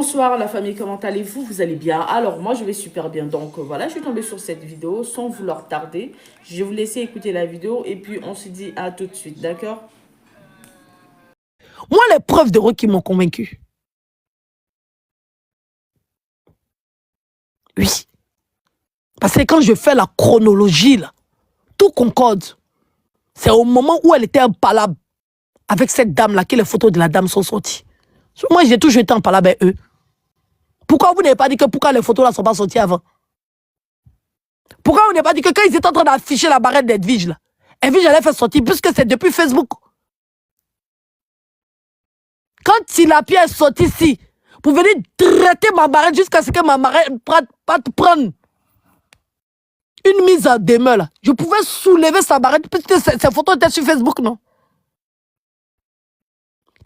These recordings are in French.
Bonsoir la famille, comment allez-vous? Vous allez bien? Alors moi je vais super bien. Donc voilà, je suis tombée sur cette vidéo sans vouloir tarder. Je vais vous laisser écouter la vidéo et puis on se dit à tout de suite, d'accord? Moi, les preuves de Rocky m'ont convaincu. Oui. Parce que quand je fais la chronologie, là, tout concorde. C'est au moment où elle était impalable avec cette dame-là que les photos de la dame sont sorties. Moi, j'ai toujours été impalable avec eux. Pourquoi vous n'avez pas dit que pourquoi les photos-là ne sont pas sorties avant? Pourquoi vous n'avez pas dit que quand ils étaient en train d'afficher la barrette d'Edwige, là, Edwige allait faire sortir, puisque c'est depuis Facebook. Quand Tilapia est sorti ici, pour venir traiter ma barrette jusqu'à ce que ma barrette prenne une mise en demeure, là, je pouvais soulever sa barrette, puisque ces photos étaient sur Facebook, non?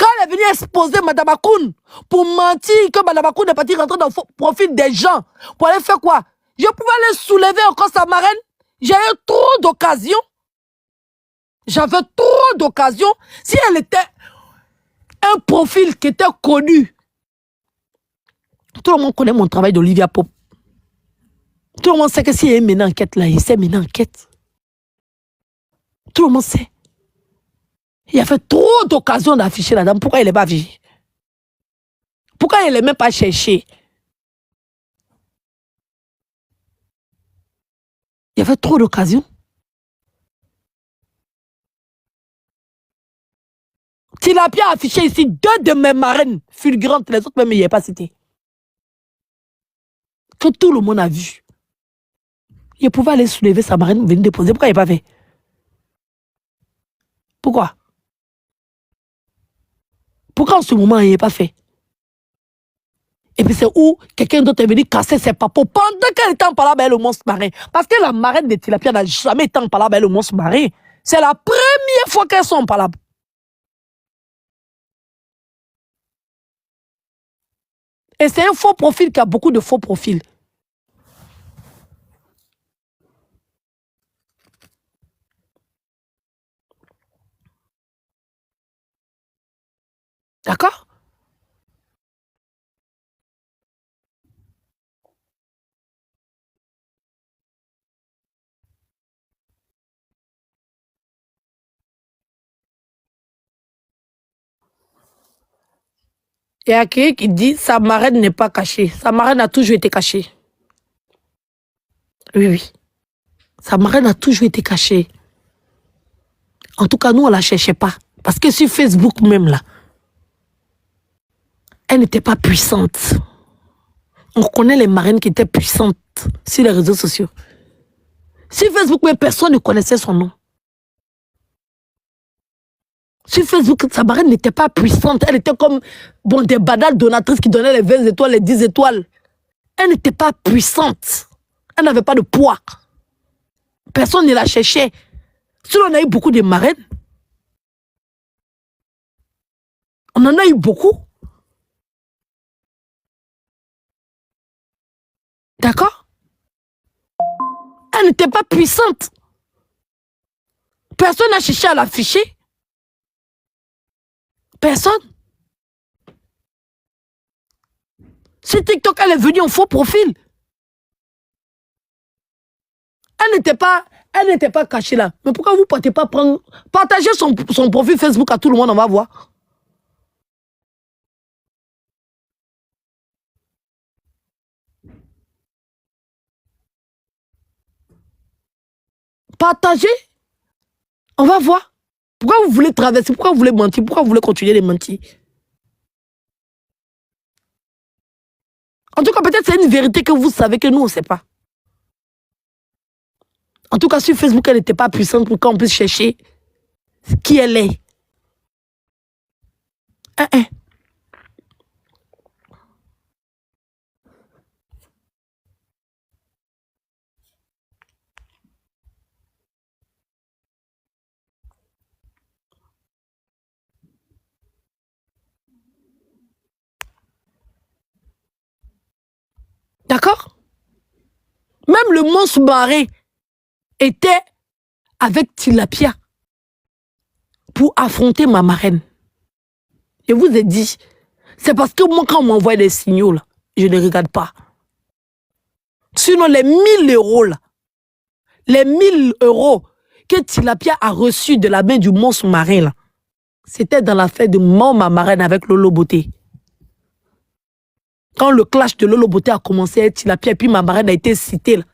Quand elle est venue exposer Madame Akoun pour mentir que Madame Akoun est partie rentrer dans le profil des gens, pour aller faire quoi? Je pouvais aller soulever encore sa marraine. J'avais trop d'occasions. J'avais trop d'occasions. Si elle était un profil qui était connu, tout le monde connaît mon travail d'Olivia Pope. Tout le monde sait que s'il y a une enquête là, il sait une enquête. Tout le monde sait. Il y avait trop d'occasions d'afficher la dame. Pourquoi elle n'est pas affichée? Pourquoi elle n'est même pas cherchée? Il y avait trop d'occasions. Tilapia a affiché ici 2 de mes marraines fulgurantes. Les autres même, il n'y a pas cité. Que tout le monde a vu. Il pouvait aller soulever sa marraine, venir déposer. Pourquoi il n'a pas fait? Pourquoi? Pourquoi en ce moment, il n'a pas fait? Et puis c'est où quelqu'un d'autre est venu casser ses papos pendant qu'elle était en palabre avec le monstre marin. Parce que la marraine de Tilapia n'a jamais été en palabre avec le monstre marin. C'est la première fois qu'elles sont en palabre. Et c'est un faux profil qui a beaucoup de faux profils. D'accord? Il y a quelqu'un qui dit sa marraine n'est pas cachée. Sa marraine a toujours été cachée. Oui, oui. Sa marraine a toujours été cachée. En tout cas, nous, on ne la cherchait pas. Parce que sur Facebook même, là, elle n'était pas puissante. On connaît les marraines qui étaient puissantes sur les réseaux sociaux. Sur Facebook, mais personne ne connaissait son nom. Sur Facebook, sa marraine n'était pas puissante. Elle était comme des badales donatrices qui donnaient les 20 étoiles, les 10 étoiles. Elle n'était pas puissante. Elle n'avait pas de poids. Personne ne la cherchait. Si on a eu beaucoup de marraines, on en a eu beaucoup. D'accord? Elle n'était pas puissante. Personne n'a cherché à l'afficher. Personne. Sur TikTok, elle est venue en faux profil. Elle n'était pas cachée là. Mais pourquoi vous ne partez pas prendre... Partagez son profil Facebook à tout le monde, on va voir. Partagez. On va voir. Pourquoi vous voulez traverser? Pourquoi vous voulez mentir? Pourquoi vous voulez continuer de mentir? En tout cas, peut-être c'est une vérité que vous savez que nous, on ne sait pas. En tout cas, sur Facebook, elle n'était pas puissante pour qu'on puisse chercher qui elle est. D'accord? Même le monstre marin était avec Tilapia pour affronter ma marraine. Je vous ai dit, C'est parce que moi, quand on m'envoie des signaux, là, je ne regarde pas. Sinon, les 1000 euros, là, les 1000 euros que Tilapia a reçus de la main du monstre marin, là, c'était dans l'affaire de ma marraine avec Lolo Beauté. Quand le clash de Lolo Beauté a commencé, Tilapia, et puis ma marraine a été citée, là.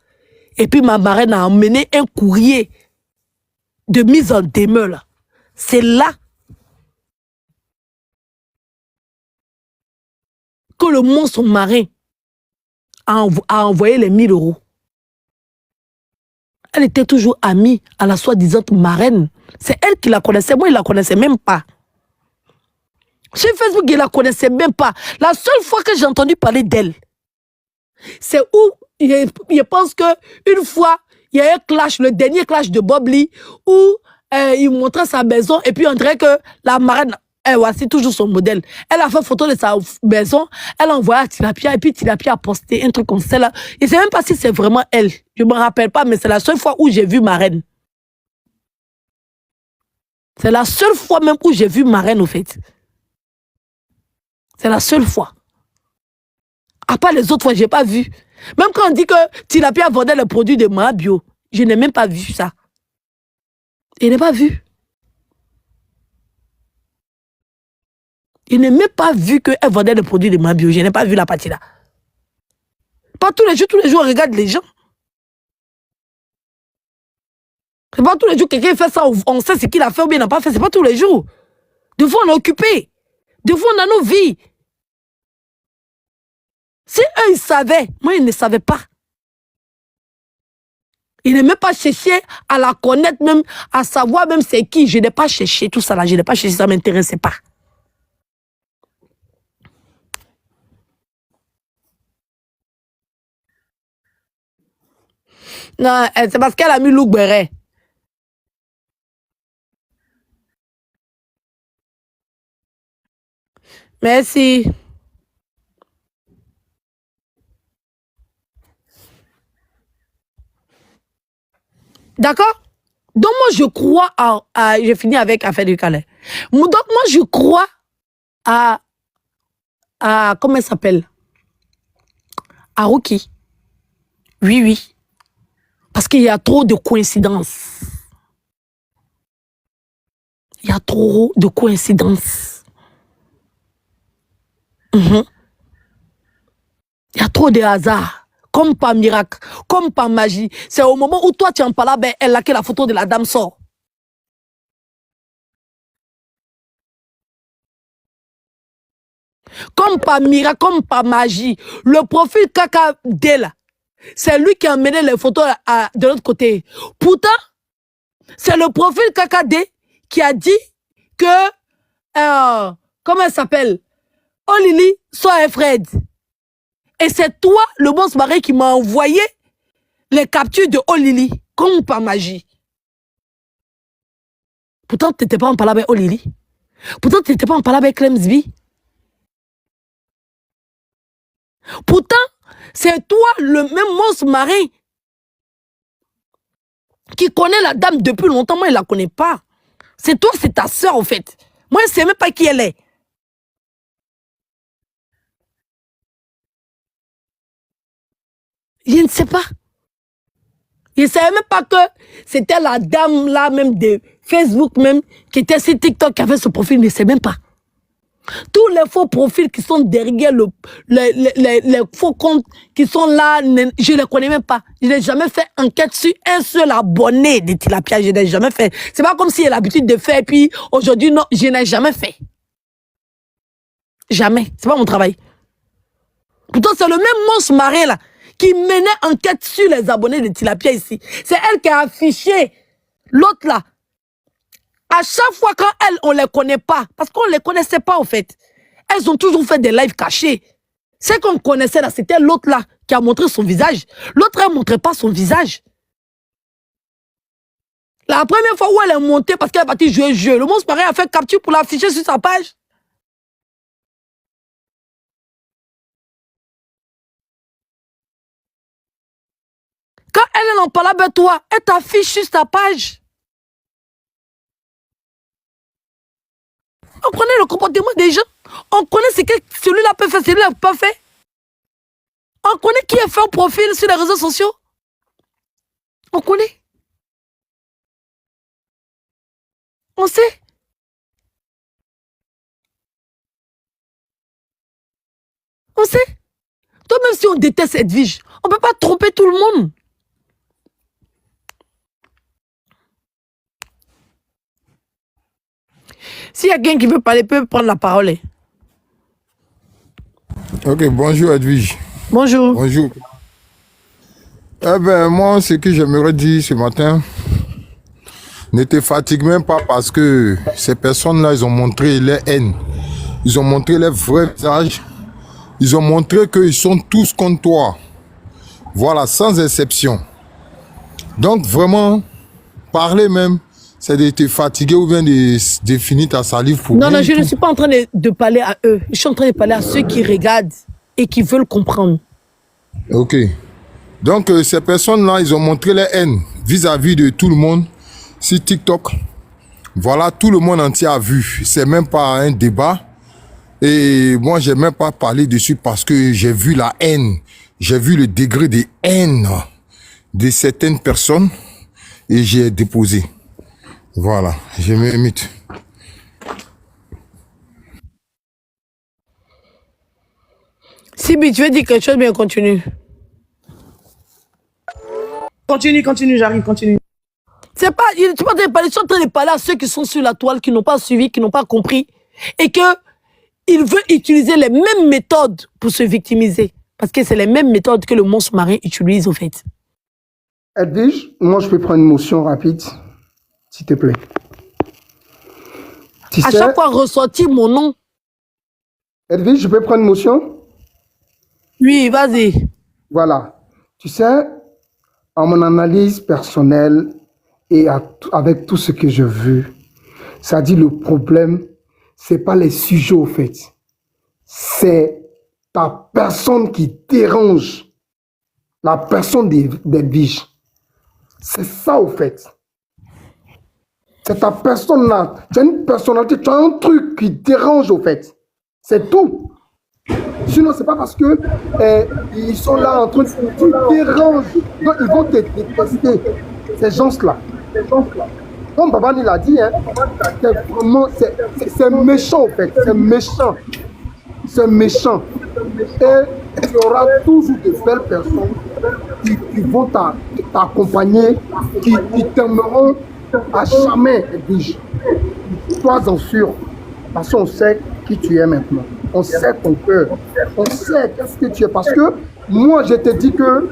Et puis ma marraine a emmené un courrier de mise en demeure. C'est là que le monstre marin a envoyé les 1000 euros. Elle était toujours amie à la soi-disant marraine. C'est elle qui la connaissait. Moi, il ne la connaissait même pas. Sur Facebook, il ne la connaissait même pas. La seule fois que j'ai entendu parler d'elle, c'est où je pense qu'une fois, il y a eu un clash, le dernier clash de Bob Lee, où il montrait sa maison et puis on dirait que la marraine, voici toujours son modèle. Elle a fait photo de sa maison, elle a envoyé à Tilapia et puis Tilapia a posté un truc comme ça là. Je ne sais même pas si c'est vraiment elle. Je ne me rappelle pas, mais c'est la seule fois où j'ai vu ma reine. C'est la seule fois même où j'ai vu ma reine au fait. C'est la seule fois. À part les autres fois, je n'ai pas vu. Même quand on dit que Tilapia vendait les produits de Mahabio, je n'ai même pas vu ça. Je n'ai pas vu. Je n'ai même pas vu qu'elle vendait les produits de Mahabio. Je n'ai pas vu la partie là. Pas tous les jours, on regarde les gens. C'est pas tous les jours que quelqu'un fait ça, on sait ce qu'il a fait ou bien il n'a pas fait. C'est pas tous les jours. Des fois, on est occupé. Des fois, on a nos vies. Si eux, ils savaient, moi, ils ne savaient pas. Ils n'aiment même pas chercher à la connaître, même à savoir même c'est qui. Je n'ai pas cherché tout ça là. Je n'ai pas cherché, ça ne m'intéressait pas. Non, c'est parce qu'elle a mis Luc Beret. Merci. D'accord? Donc moi, je crois à je finis avec Affaire du Calais. Donc moi, je crois à comment elle s'appelle? À Ruki. Oui, oui. Parce qu'il y a trop de coïncidences. Il y a trop de coïncidences. Il y a trop de hasard. Comme par miracle, comme par magie. C'est au moment où toi, tu en parles, ben, elle a que la photo de la dame sort. Comme par miracle, comme par magie. Le profil caca d'elle, c'est lui qui a amené les photos de l'autre côté. Pourtant, c'est le profil KKD qui a dit que, comment elle s'appelle? Oh Lily, soit Fred. Et c'est toi, le boss marin, qui m'a envoyé les captures de Oh Lily, comme par magie. Pourtant, tu n'étais pas en parlant avec Oh Lily. Pourtant, tu n'étais pas en parlant avec Clemsby. Pourtant, c'est toi, le même monstre marin, qui connaît la dame depuis longtemps. Moi, il ne la connaît pas. C'est toi, c'est ta soeur, en fait. Moi, je ne sais même pas qui elle est. Je ne sais pas. Je ne savais même pas que c'était la dame là même de Facebook même qui était sur TikTok qui avait ce profil. Je ne sais même pas. Tous les faux profils qui sont derrière les faux comptes qui sont là, je ne les connais même pas. Je n'ai jamais fait enquête sur un seul abonné de Tilapia. Je n'ai jamais fait. C'est pas comme si j'ai l'habitude de faire. Et puis aujourd'hui, non, je n'ai jamais fait. Jamais. C'est pas mon travail. Pourtant, c'est le même monstre marin là qui menait enquête sur les abonnés de Tilapia ici. C'est elle qui a affiché l'autre là. À chaque fois quand elles, on ne les connaît pas, parce qu'on ne les connaissait pas en fait. Elles ont toujours fait des lives cachés. Celle qu'on connaissait là, c'était l'autre là qui a montré son visage. L'autre, elle ne montrait pas son visage. La première fois où elle est montée parce qu'elle est partie jouer le jeu, le monstre marin a fait capture pour l'afficher sur sa page. Quand elle en parle avec toi, elle t'affiche sur ta page. On connaît le comportement des gens. On connaît ce que celui-là peut faire, celui-là n'a pas fait. On connaît qui a fait un profil sur les réseaux sociaux. On connaît. On sait. On sait. Toi, même si on déteste Edwige, on ne peut pas tromper tout le monde. S'il y a quelqu'un qui veut parler, peut prendre la parole. Ok, bonjour Edwige. Bonjour. Bonjour. Eh ben, moi, ce que j'aimerais dire ce matin, ne te fatigue même pas parce que ces personnes-là, ils ont montré leur haine. Ils ont montré leur vrai visage. Ils ont montré qu'ils sont tous contre toi. Voilà, sans exception. Donc, vraiment, parler même, c'est de te fatiguer ou bien de finir ta salive pour Non, rien non, je du ne tout. suis pas en train de parler à eux. Je suis en train de parler à ceux qui regardent et qui veulent comprendre. Ok. Donc, ces personnes-là, ils ont montré leur haine vis-à-vis de tout le monde sur TikTok. Voilà, tout le monde entier a vu. C'est même pas un débat. Et moi, j'ai même pas parlé dessus parce que j'ai vu la haine. J'ai vu le degré de haine de certaines personnes et j'ai déposé. Voilà, je me mute. Sibi, tu veux dire quelque chose, mais continue. Continue, j'arrive, continue. C'est pas, tu peux pas parler, je suis en train de parler à ceux qui sont sur la toile, qui n'ont pas suivi, qui n'ont pas compris, et que ils veulent utiliser les mêmes méthodes pour se victimiser. Parce que c'est les mêmes méthodes que le monstre marin utilise, au fait. Edwige, moi je peux prendre une motion rapide, s'il te plaît. Tu À sais, chaque fois, ressortir mon nom. Edwige, je peux prendre une motion? Oui, vas-y. Voilà. Tu sais, en mon analyse personnelle et avec tout ce que j'ai vu, ça dit le problème, c'est pas les sujets au fait. C'est ta personne qui dérange. La personne d'Edwige. C'est ça au fait. C'est ta personne là. Tu as une personnalité, tu as un truc qui dérange au fait. C'est tout. Sinon, c'est pas parce que ils sont là en train de te déranger. Donc, ils vont te détester. Ces gens-là. Comme Babani l'a dit, hein, c'est vraiment, c'est méchant en fait. C'est méchant. C'est méchant. Et il y aura toujours de belles personnes qui vont t'accompagner, qui t'aimeront à jamais, Edwige. Sois-en sûr. Parce qu'on sait qui tu es maintenant. On sait ton cœur. On sait qu'est-ce que tu es. Parce que moi, je te dis que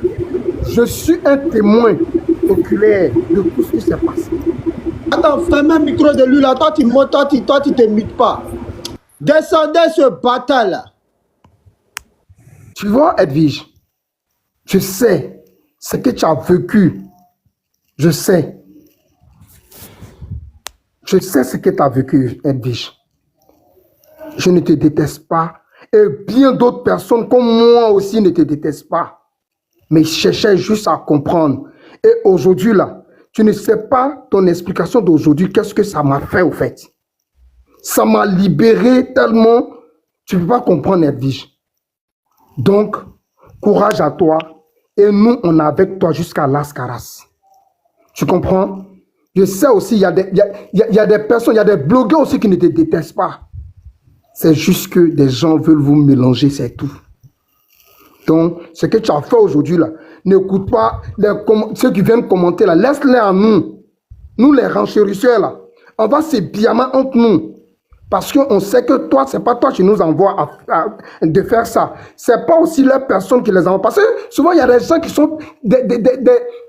je suis un témoin oculaire de tout ce qui s'est passé. Attends, ferme un micro de lui là. Toi, tu montes, toi, tu te mutes pas. Descendez ce bâtard là. Tu vois, Edwige, je sais ce que tu as vécu. Je sais. Je sais ce que tu as vécu, Edwige. Je ne te déteste pas. Et bien d'autres personnes comme moi aussi ne te détestent pas. Mais je cherchais juste à comprendre. Et aujourd'hui, là, tu ne sais pas ton explication d'aujourd'hui, qu'est-ce que ça m'a fait au fait. Ça m'a libéré tellement, tu ne peux pas comprendre, Edwige. Donc, courage à toi. Et nous, on est avec toi jusqu'à Las Caras. Tu comprends? Je sais aussi, il y a des personnes, il y a des blogueurs aussi qui ne te détestent pas. C'est juste que des gens veulent vous mélanger, c'est tout. Donc, ce que tu as fait aujourd'hui, là, n'écoute pas ceux qui viennent commenter, là. Laisse-les à nous. Nous, les renchérisseurs, là. On va se biamer entre nous. Parce qu'on sait que toi, c'est pas toi qui nous envoie de faire ça. C'est pas aussi les personnes qui les envoient. Parce que souvent, il y a des gens qui sont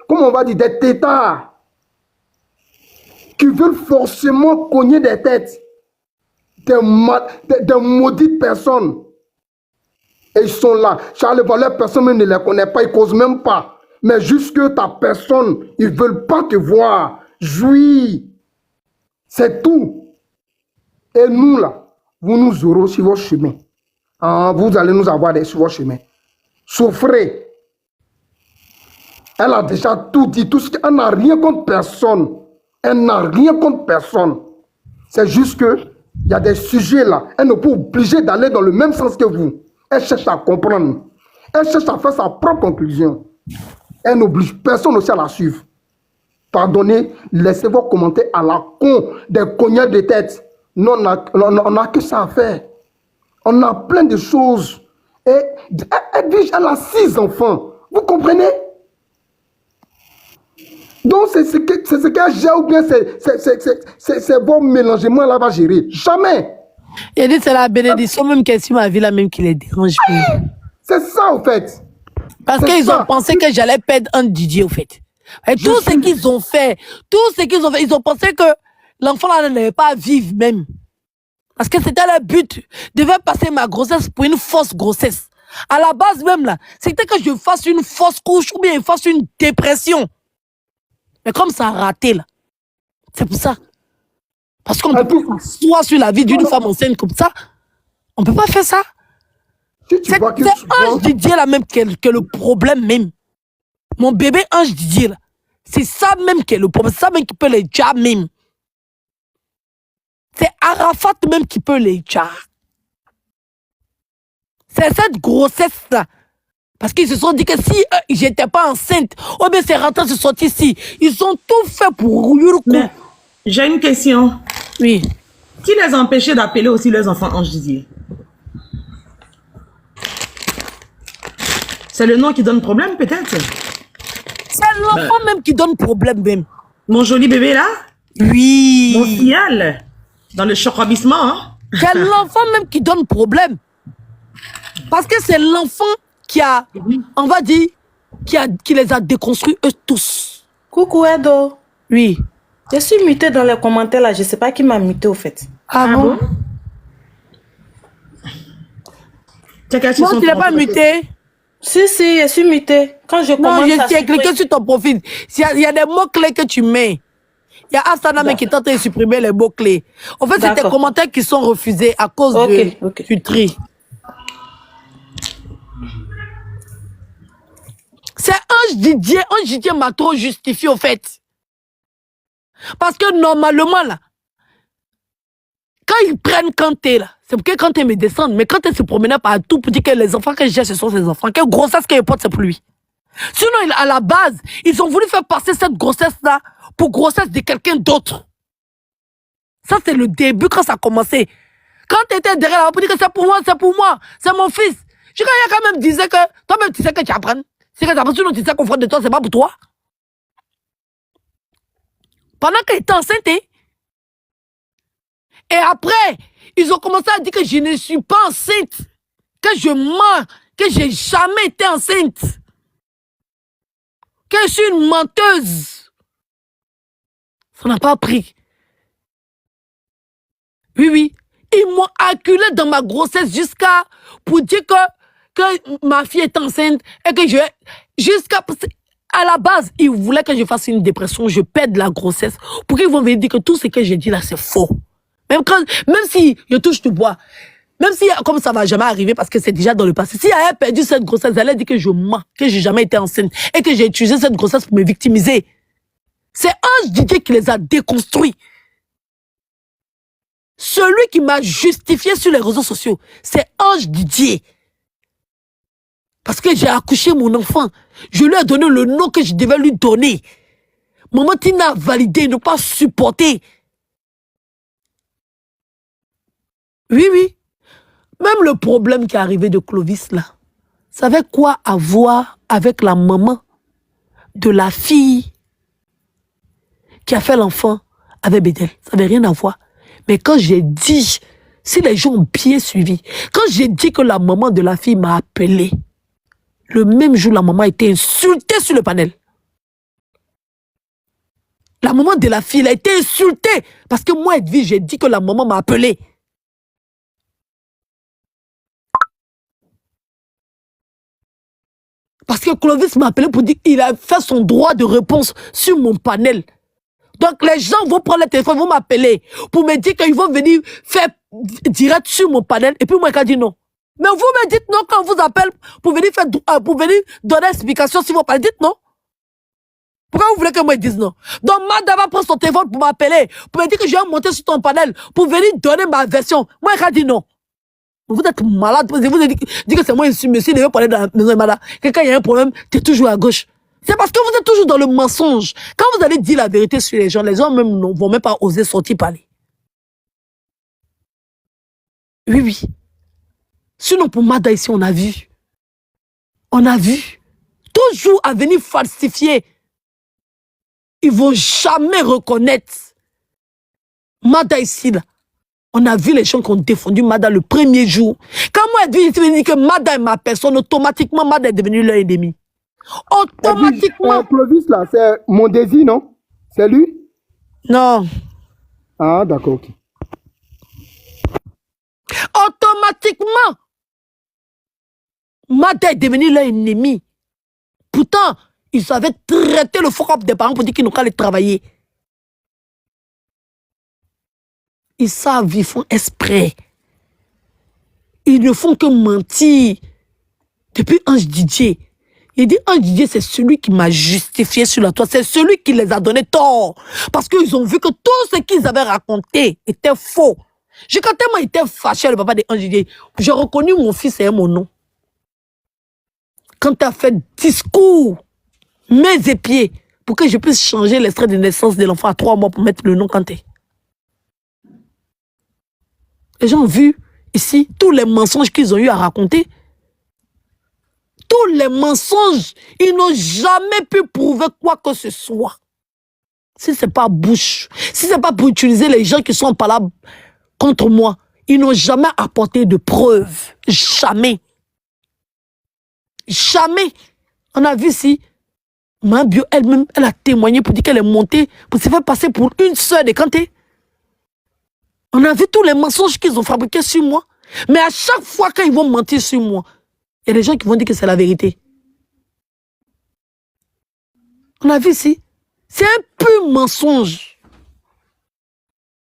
comment on va dire, des têtards. Qui veulent forcément cogner des têtes. Des maudites personnes. Et ils sont là. Charles Valère, personne ne les connaît pas, ils ne causent même pas. Mais juste que ta personne, ils ne veulent pas te voir. Jouir. C'est tout. Et nous, là, vous nous aurez sur vos chemins. Vous allez nous avoir sur vos chemins. Souffrez. Elle a déjà tout dit. Elle n'a rien contre personne. Elle n'a rien contre personne. C'est juste que Il y a des sujets là. Elle n'est pas obligée d'aller dans le même sens que vous. Elle cherche à comprendre. Elle cherche à faire sa propre conclusion. Elle n'oblige personne aussi à la suivre. Pardonnez, laissez vos commentaires à la con, des cognats de tête. Nous, on n'a que ça à faire. On a plein de choses. Et elle a 6 enfants. Vous comprenez? Donc, c'est ce qu'elle gère ou bien c'est vos mélangements là va gérer. Jamais. Il dit c'est la bénédiction même qu'elle suit ma vie là même qui les dérange. C'est ça en fait. Parce qu'ils ont pensé que j'allais perdre un Didier au fait. Et tout ce qu'ils ont fait, ils ont pensé que l'enfant là n'allait pas vivre même. Parce que c'était le but. Je devais passer ma grossesse pour une fausse grossesse. À la base même là, c'était que je fasse une fausse couche ou bien je fasse une dépression. Mais comme ça a raté là, c'est pour ça. Parce qu'on peut pas s'asseoir sur la vie d'une femme enceinte comme ça. On peut pas faire ça. C'est Ange Didier là même que le problème même. Mon bébé Ange Didier là, c'est ça même qui est le problème. C'est ça même qui peut les tchar même. C'est Arafat même qui peut les tchar. C'est cette grossesse là. Parce qu'ils se sont dit que si j'étais pas enceinte, ou bien ces rentrants se sont ici. Ils ont tout fait pour Mais j'ai une question. Oui. Qui les a empêchés d'appeler aussi leurs enfants Ange Didier? C'est le nom qui donne problème peut-être? C'est l'enfant même qui donne problème même. Mon joli bébé là? Oui. Mon filleul? Dans le chocobissement, hein? C'est l'enfant même qui donne problème. Parce que c'est l'enfant qui a, on va dire, qui les a déconstruits eux tous. Coucou Edo. Oui. Je suis mutée dans les commentaires là. Je ne sais pas qui m'a mutée au fait. Ah bon? Bon, tu n'es pas muté? Si, je suis mutée. Quand je commence non, je t'ai cliqué sur ton profil. Il y a des mots-clés que tu mets. Il y a Astana qui tente de supprimer les mots-clés. En fait, c'est tes commentaires qui sont refusés à cause du tri. C'est Ange Didier. Ange Didier m'a trop justifié, au fait. Parce que normalement, là, quand ils prennent Kanté, là, c'est pour que Kanté me descende. Mais Kanté se promenait partout pour dire que les enfants que j'ai, ce sont ses enfants. Quelle grossesse qu'il porte, c'est pour lui. Sinon, à la base, ils ont voulu faire passer cette grossesse-là pour grossesse de quelqu'un d'autre. Ça, c'est le début quand ça a commencé. Quand tu étais derrière là, pour dire que c'est pour moi, c'est mon fils. Je quand même disait que, toi-même, tu sais que tu apprends. C'est que tu apprends, sinon tu sais qu'on fait de toi, c'est pas pour toi. Pendant qu'elle était enceinte, et après, ils ont commencé à dire que je ne suis pas enceinte, que je mens, que j'ai jamais été enceinte, que je suis une menteuse. Ça n'a pas pris. Oui. Ils m'ont acculé dans ma grossesse jusqu'à pour dire que ma fille est enceinte et que à la base, ils voulaient que je fasse une dépression, je perde la grossesse pour qu'ils vont me dire que tout ce que j'ai dit là, c'est faux. Même si je touche du bois, même si comme ça va jamais arriver parce que c'est déjà dans le passé, si elle a perdu cette grossesse, elle a dit que je mens, que j'ai jamais été enceinte et que j'ai utilisé cette grossesse pour me victimiser. C'est Ange Didier qui les a déconstruits. Celui qui m'a justifié sur les réseaux sociaux, c'est Ange Didier. Parce que j'ai accouché mon enfant. Je lui ai donné le nom que je devais lui donner. Maman Tina a validé, ne pas supporter. Oui. Même le problème qui est arrivé de Clovis là, ça avait quoi à voir avec la maman de la fille qui a fait l'enfant avec Bédel? Ça n'avait rien à voir. Mais quand j'ai dit, si les gens ont bien suivi, quand j'ai dit que la maman de la fille m'a appelé, le même jour, la maman a été insultée sur le panel. La maman de la fille a été insultée parce que moi, Edwige, j'ai dit que la maman m'a appelé. Parce que Clovis m'a appelé pour dire qu'il a fait son droit de réponse sur mon panel. Donc les gens vont prendre le téléphone, vont m'appeler pour me dire qu'ils vont venir faire direct sur mon panel. Et puis moi, j'ai dit non. Mais vous me dites non quand on vous appelle pour venir donner explication sur vos panels. Dites non. Pourquoi vous voulez que moi dise non? Donc, Mada va prendre son téléphone pour m'appeler, pour me dire que je vais monter sur ton panel, pour venir donner ma version. Moi, il a dit non. Vous êtes malade. Vous avez dit que c'est moi, monsieur, il veut parler dans la maison de Mada. Quand il y a un problème, tu es toujours à gauche. C'est parce que vous êtes toujours dans le mensonge. Quand vous allez dire la vérité sur les gens même ne vont même pas oser sortir parler. Oui, oui. Sinon, pour Mada ici, on a vu. On a vu. Toujours à venir falsifier. Ils ne vont jamais reconnaître. Mada ici, là. On a vu les gens qui ont défendu Mada le premier jour. Quand moi, je dis que Mada est ma personne, automatiquement, Mada est devenu leur ennemi. Automatiquement. Clovis, là, c'est mon désir, non? C'est lui? Non. Ah, d'accord, ok. Automatiquement, Mada est devenu leur ennemi. Pourtant, ils avaient traité le forum des parents pour dire qu'ils n'ont qu'à aller travailler. Ils savent, ils font exprès. Ils ne font que mentir. Depuis Ange Didier. Il dit, Ange Didier, c'est celui qui m'a justifié sur la toile. C'est celui qui les a donné tort. Parce qu'ils ont vu que tout ce qu'ils avaient raconté était faux. Quand tellement il était fâché, le papa de Ange Didier, j'ai reconnu mon fils et mon nom. Quand tu as fait discours, mains et pieds, pour que je puisse changer l'extrait de naissance de l'enfant à 3 mois pour mettre le nom Kanté. Les gens ont vu ici tous les mensonges qu'ils ont eu à raconter. Tous les mensonges, ils n'ont jamais pu prouver quoi que ce soit. Si ce n'est pas bouche, si ce n'est pas pour utiliser les gens qui sont par là contre moi, ils n'ont jamais apporté de preuves. Jamais. Jamais. On a vu ici, ma bio elle-même, elle a témoigné pour dire qu'elle est montée, pour se faire passer pour une sœur de Kanté. On a vu tous les mensonges qu'ils ont fabriqués sur moi. Mais à chaque fois quand ils vont mentir sur moi, il y a des gens qui vont dire que c'est la vérité. On a vu ici, c'est un pur mensonge.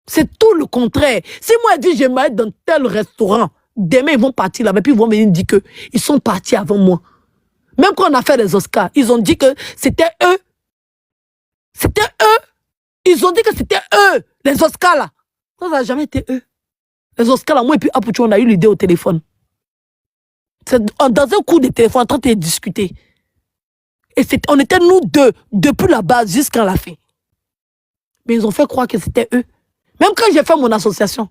C'est tout le contraire. Si moi je dis j'aimerais être dans tel restaurant, demain ils vont partir là-bas, puis ils vont venir dire qu'ils sont partis avant moi. Même quand on a fait les Oscars, ils ont dit que c'était eux. C'était eux. Ils ont dit que c'était eux, les Oscars là. Ça n'a jamais été eux. Les Oscars là, moi et puis Apouchou, on a eu l'idée au téléphone. C'est dans un coup de téléphone en train de discuter. Et on était nous deux, depuis la base jusqu'à la fin. Mais ils ont fait croire que c'était eux. Même quand j'ai fait mon association,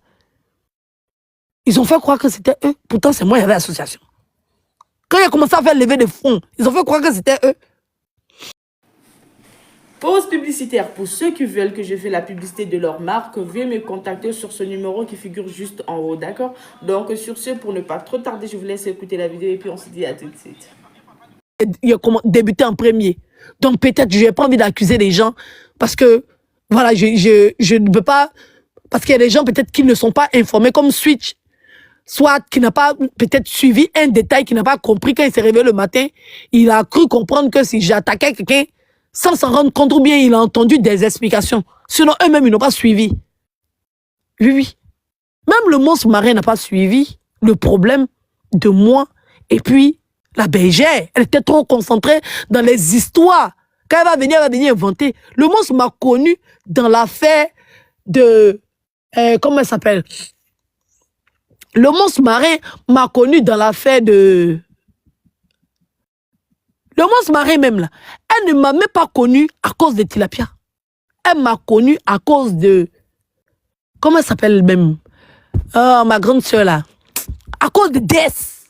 ils ont fait croire que c'était eux. Pourtant, c'est moi qui avais l'association. Quand j'ai commencé à faire lever des fonds, ils ont fait croire que c'était eux. Pause publicitaire. Pour ceux qui veulent que je fasse la publicité de leur marque, veuillez me contacter sur ce numéro qui figure juste en haut, d'accord? Donc, sur ce, pour ne pas trop tarder, je vous laisse écouter la vidéo et puis on se dit à tout de suite. Il a débuté en premier. Donc, peut-être, je n'ai pas envie d'accuser les gens parce que, voilà, je ne peux pas... Parce qu'il y a des gens, peut-être, qui ne sont pas informés, comme Switch, soit qui n'a pas peut-être suivi un détail, qui n'a pas compris quand il s'est réveillé le matin. Il a cru comprendre que si j'attaquais quelqu'un, sans s'en rendre compte, ou bien il a entendu des explications. Sinon, eux-mêmes, ils n'ont pas suivi. Oui, oui. Même le monstre marin n'a pas suivi le problème de moi. Et puis, la bergère, elle était trop concentrée dans les histoires. Quand elle va venir inventer. Le monstre m'a connu dans l'affaire de... comment elle s'appelle? Le monstre marin m'a connu dans l'affaire de... Le monstre marin même là, elle ne m'a même pas connu à cause de Tilapia. Elle m'a connu à cause de... Comment elle s'appelle même? Ma grande soeur là. À cause de Death.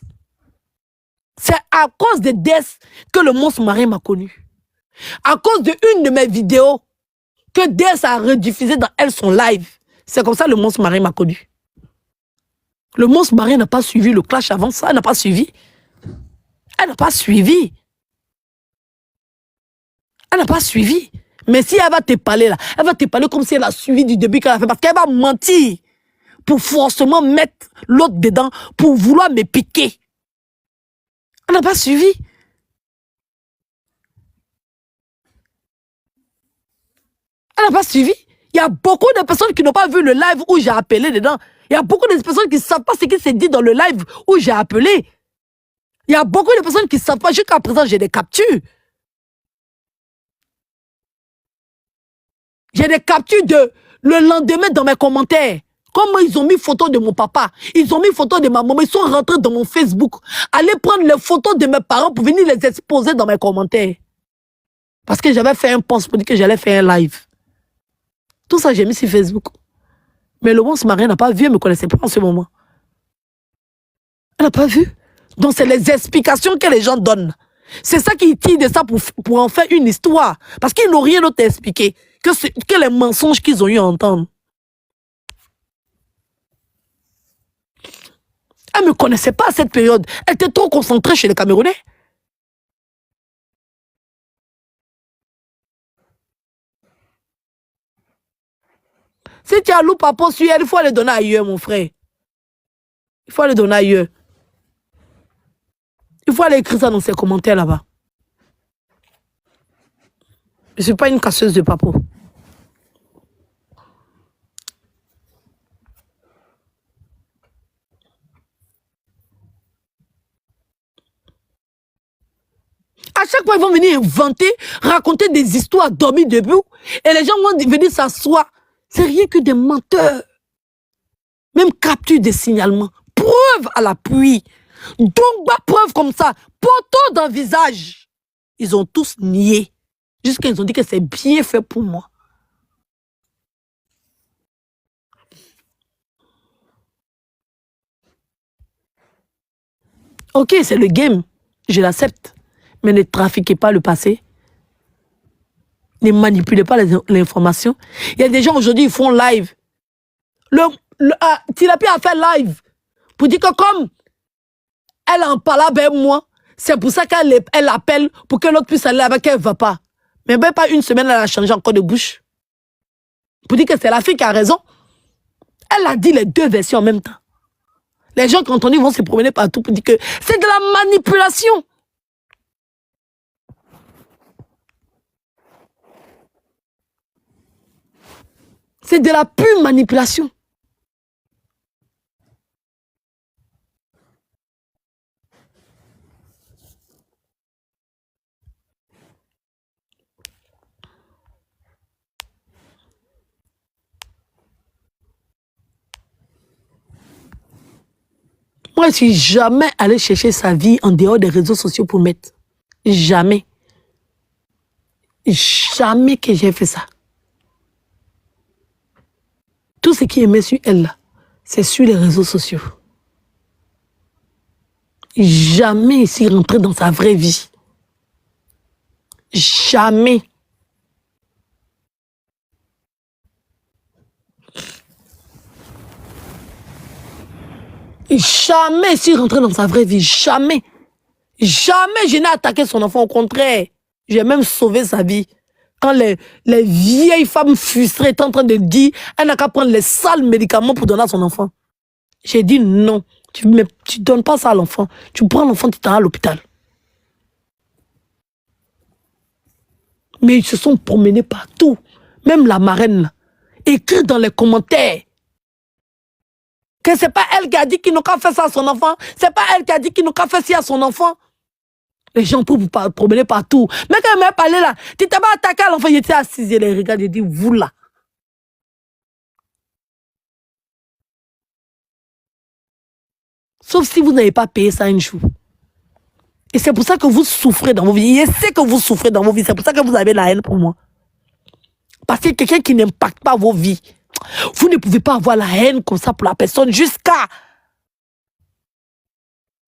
C'est à cause de Death que le monstre marin m'a connu. À cause de une de mes vidéos que Death a rediffusé dans elle son live. C'est comme ça que le monstre marin m'a connu. Le monstre marin n'a pas suivi le clash avant ça. Elle n'a pas suivi. Elle n'a pas suivi. Elle n'a pas suivi. Mais si elle va te parler là, elle va te parler comme si elle a suivi du début qu'elle a fait. Parce qu'elle va mentir pour forcément mettre l'autre dedans, pour vouloir me piquer. Elle n'a pas suivi. Elle n'a pas suivi. Il y a beaucoup de personnes qui n'ont pas vu le live où j'ai appelé dedans. Il y a beaucoup de personnes qui ne savent pas ce qui s'est dit dans le live où j'ai appelé. Il y a beaucoup de personnes qui ne savent pas. Jusqu'à présent, j'ai des captures. J'ai des captures de le lendemain dans mes commentaires. Comment ils ont mis photo de mon papa, ils ont mis photo de ma maman, ils sont rentrés dans mon Facebook. Allez prendre les photos de mes parents pour venir les exposer dans mes commentaires. Parce que j'avais fait un post pour dire que j'allais faire un live. Tout ça, j'ai mis sur Facebook. Mais le monstre marin n'a pas vu, elle ne me connaissait pas en ce moment. Elle n'a pas vu. Donc, c'est les explications que les gens donnent. C'est ça qui tire de ça pour en faire une histoire. Parce qu'ils n'ont rien d'autre à expliquer que les mensonges qu'ils ont eu à entendre. Elle ne me connaissait pas à cette période. Elle était trop concentrée chez les Camerounais. Si tu as loup papa sur elle, il faut aller donner ailleurs, mon frère. Il faut aller donner ailleurs. Il faut aller écrire ça dans ses commentaires là-bas. Je ne suis pas une casseuse de papo. À chaque fois, ils vont venir inventer, raconter des histoires dormies debout. Et les gens vont venir s'asseoir. C'est rien que des menteurs. Même capture des signalements. Preuve à l'appui. Donc, preuve comme ça. Poteau d'un visage. Ils ont tous nié. Jusqu'à ils ont dit que c'est bien fait pour moi. Ok, c'est le game. Je l'accepte. Mais ne trafiquez pas le passé. Ne manipulez pas l'information. Il y a des gens aujourd'hui, ils font live. Tilapi a fait live pour dire que comme elle en parle avec moi, c'est pour ça qu'elle appelle pour que l'autre puisse aller avec elle, elle ne va pas. Mais même pas une semaine, elle a changé encore de bouche. Pour dire que c'est la fille qui a raison. Elle a dit les deux versions en même temps. Les gens qui ont entendu vont se promener partout pour dire que c'est de la manipulation. C'est de la pure manipulation. Moi, je ne suis jamais allé chercher sa vie en dehors des réseaux sociaux pour mettre. Jamais. Jamais que j'ai fait ça. Tout ce qui est mis sur elle, c'est sur les réseaux sociaux. Jamais ici rentrer dans sa vraie vie. Jamais. Jamais ici rentrer dans sa vraie vie. Jamais. Jamais je n'ai attaqué son enfant. Au contraire, j'ai même sauvé sa vie. Quand les vieilles femmes frustrées étaient en train de dire elle n'a qu'à prendre les sales médicaments pour donner à son enfant. J'ai dit non, tu ne donnes pas ça à l'enfant. Tu prends l'enfant, tu t'en vas à l'hôpital. Mais ils se sont promenés partout. Même la marraine, là, écrit dans les commentaires que c'est pas elle qui a dit qu'il n'a qu'à faire ça à son enfant. C'est pas elle qui a dit qu'il n'a qu'à faire ça à son enfant. Les gens peuvent promener partout. Mais quand elle m'a parlé là, tu t'es pas attaqué à l'enfant, j'étais assise, je les regarde, je dis, vous là. Sauf si vous n'avez pas payé ça un jour. Et c'est pour ça que vous souffrez dans vos vies. Je sais que vous souffrez dans vos vies. C'est pour ça que vous avez la haine pour moi. Parce que quelqu'un qui n'impacte pas vos vies, vous ne pouvez pas avoir la haine comme ça pour la personne jusqu'à...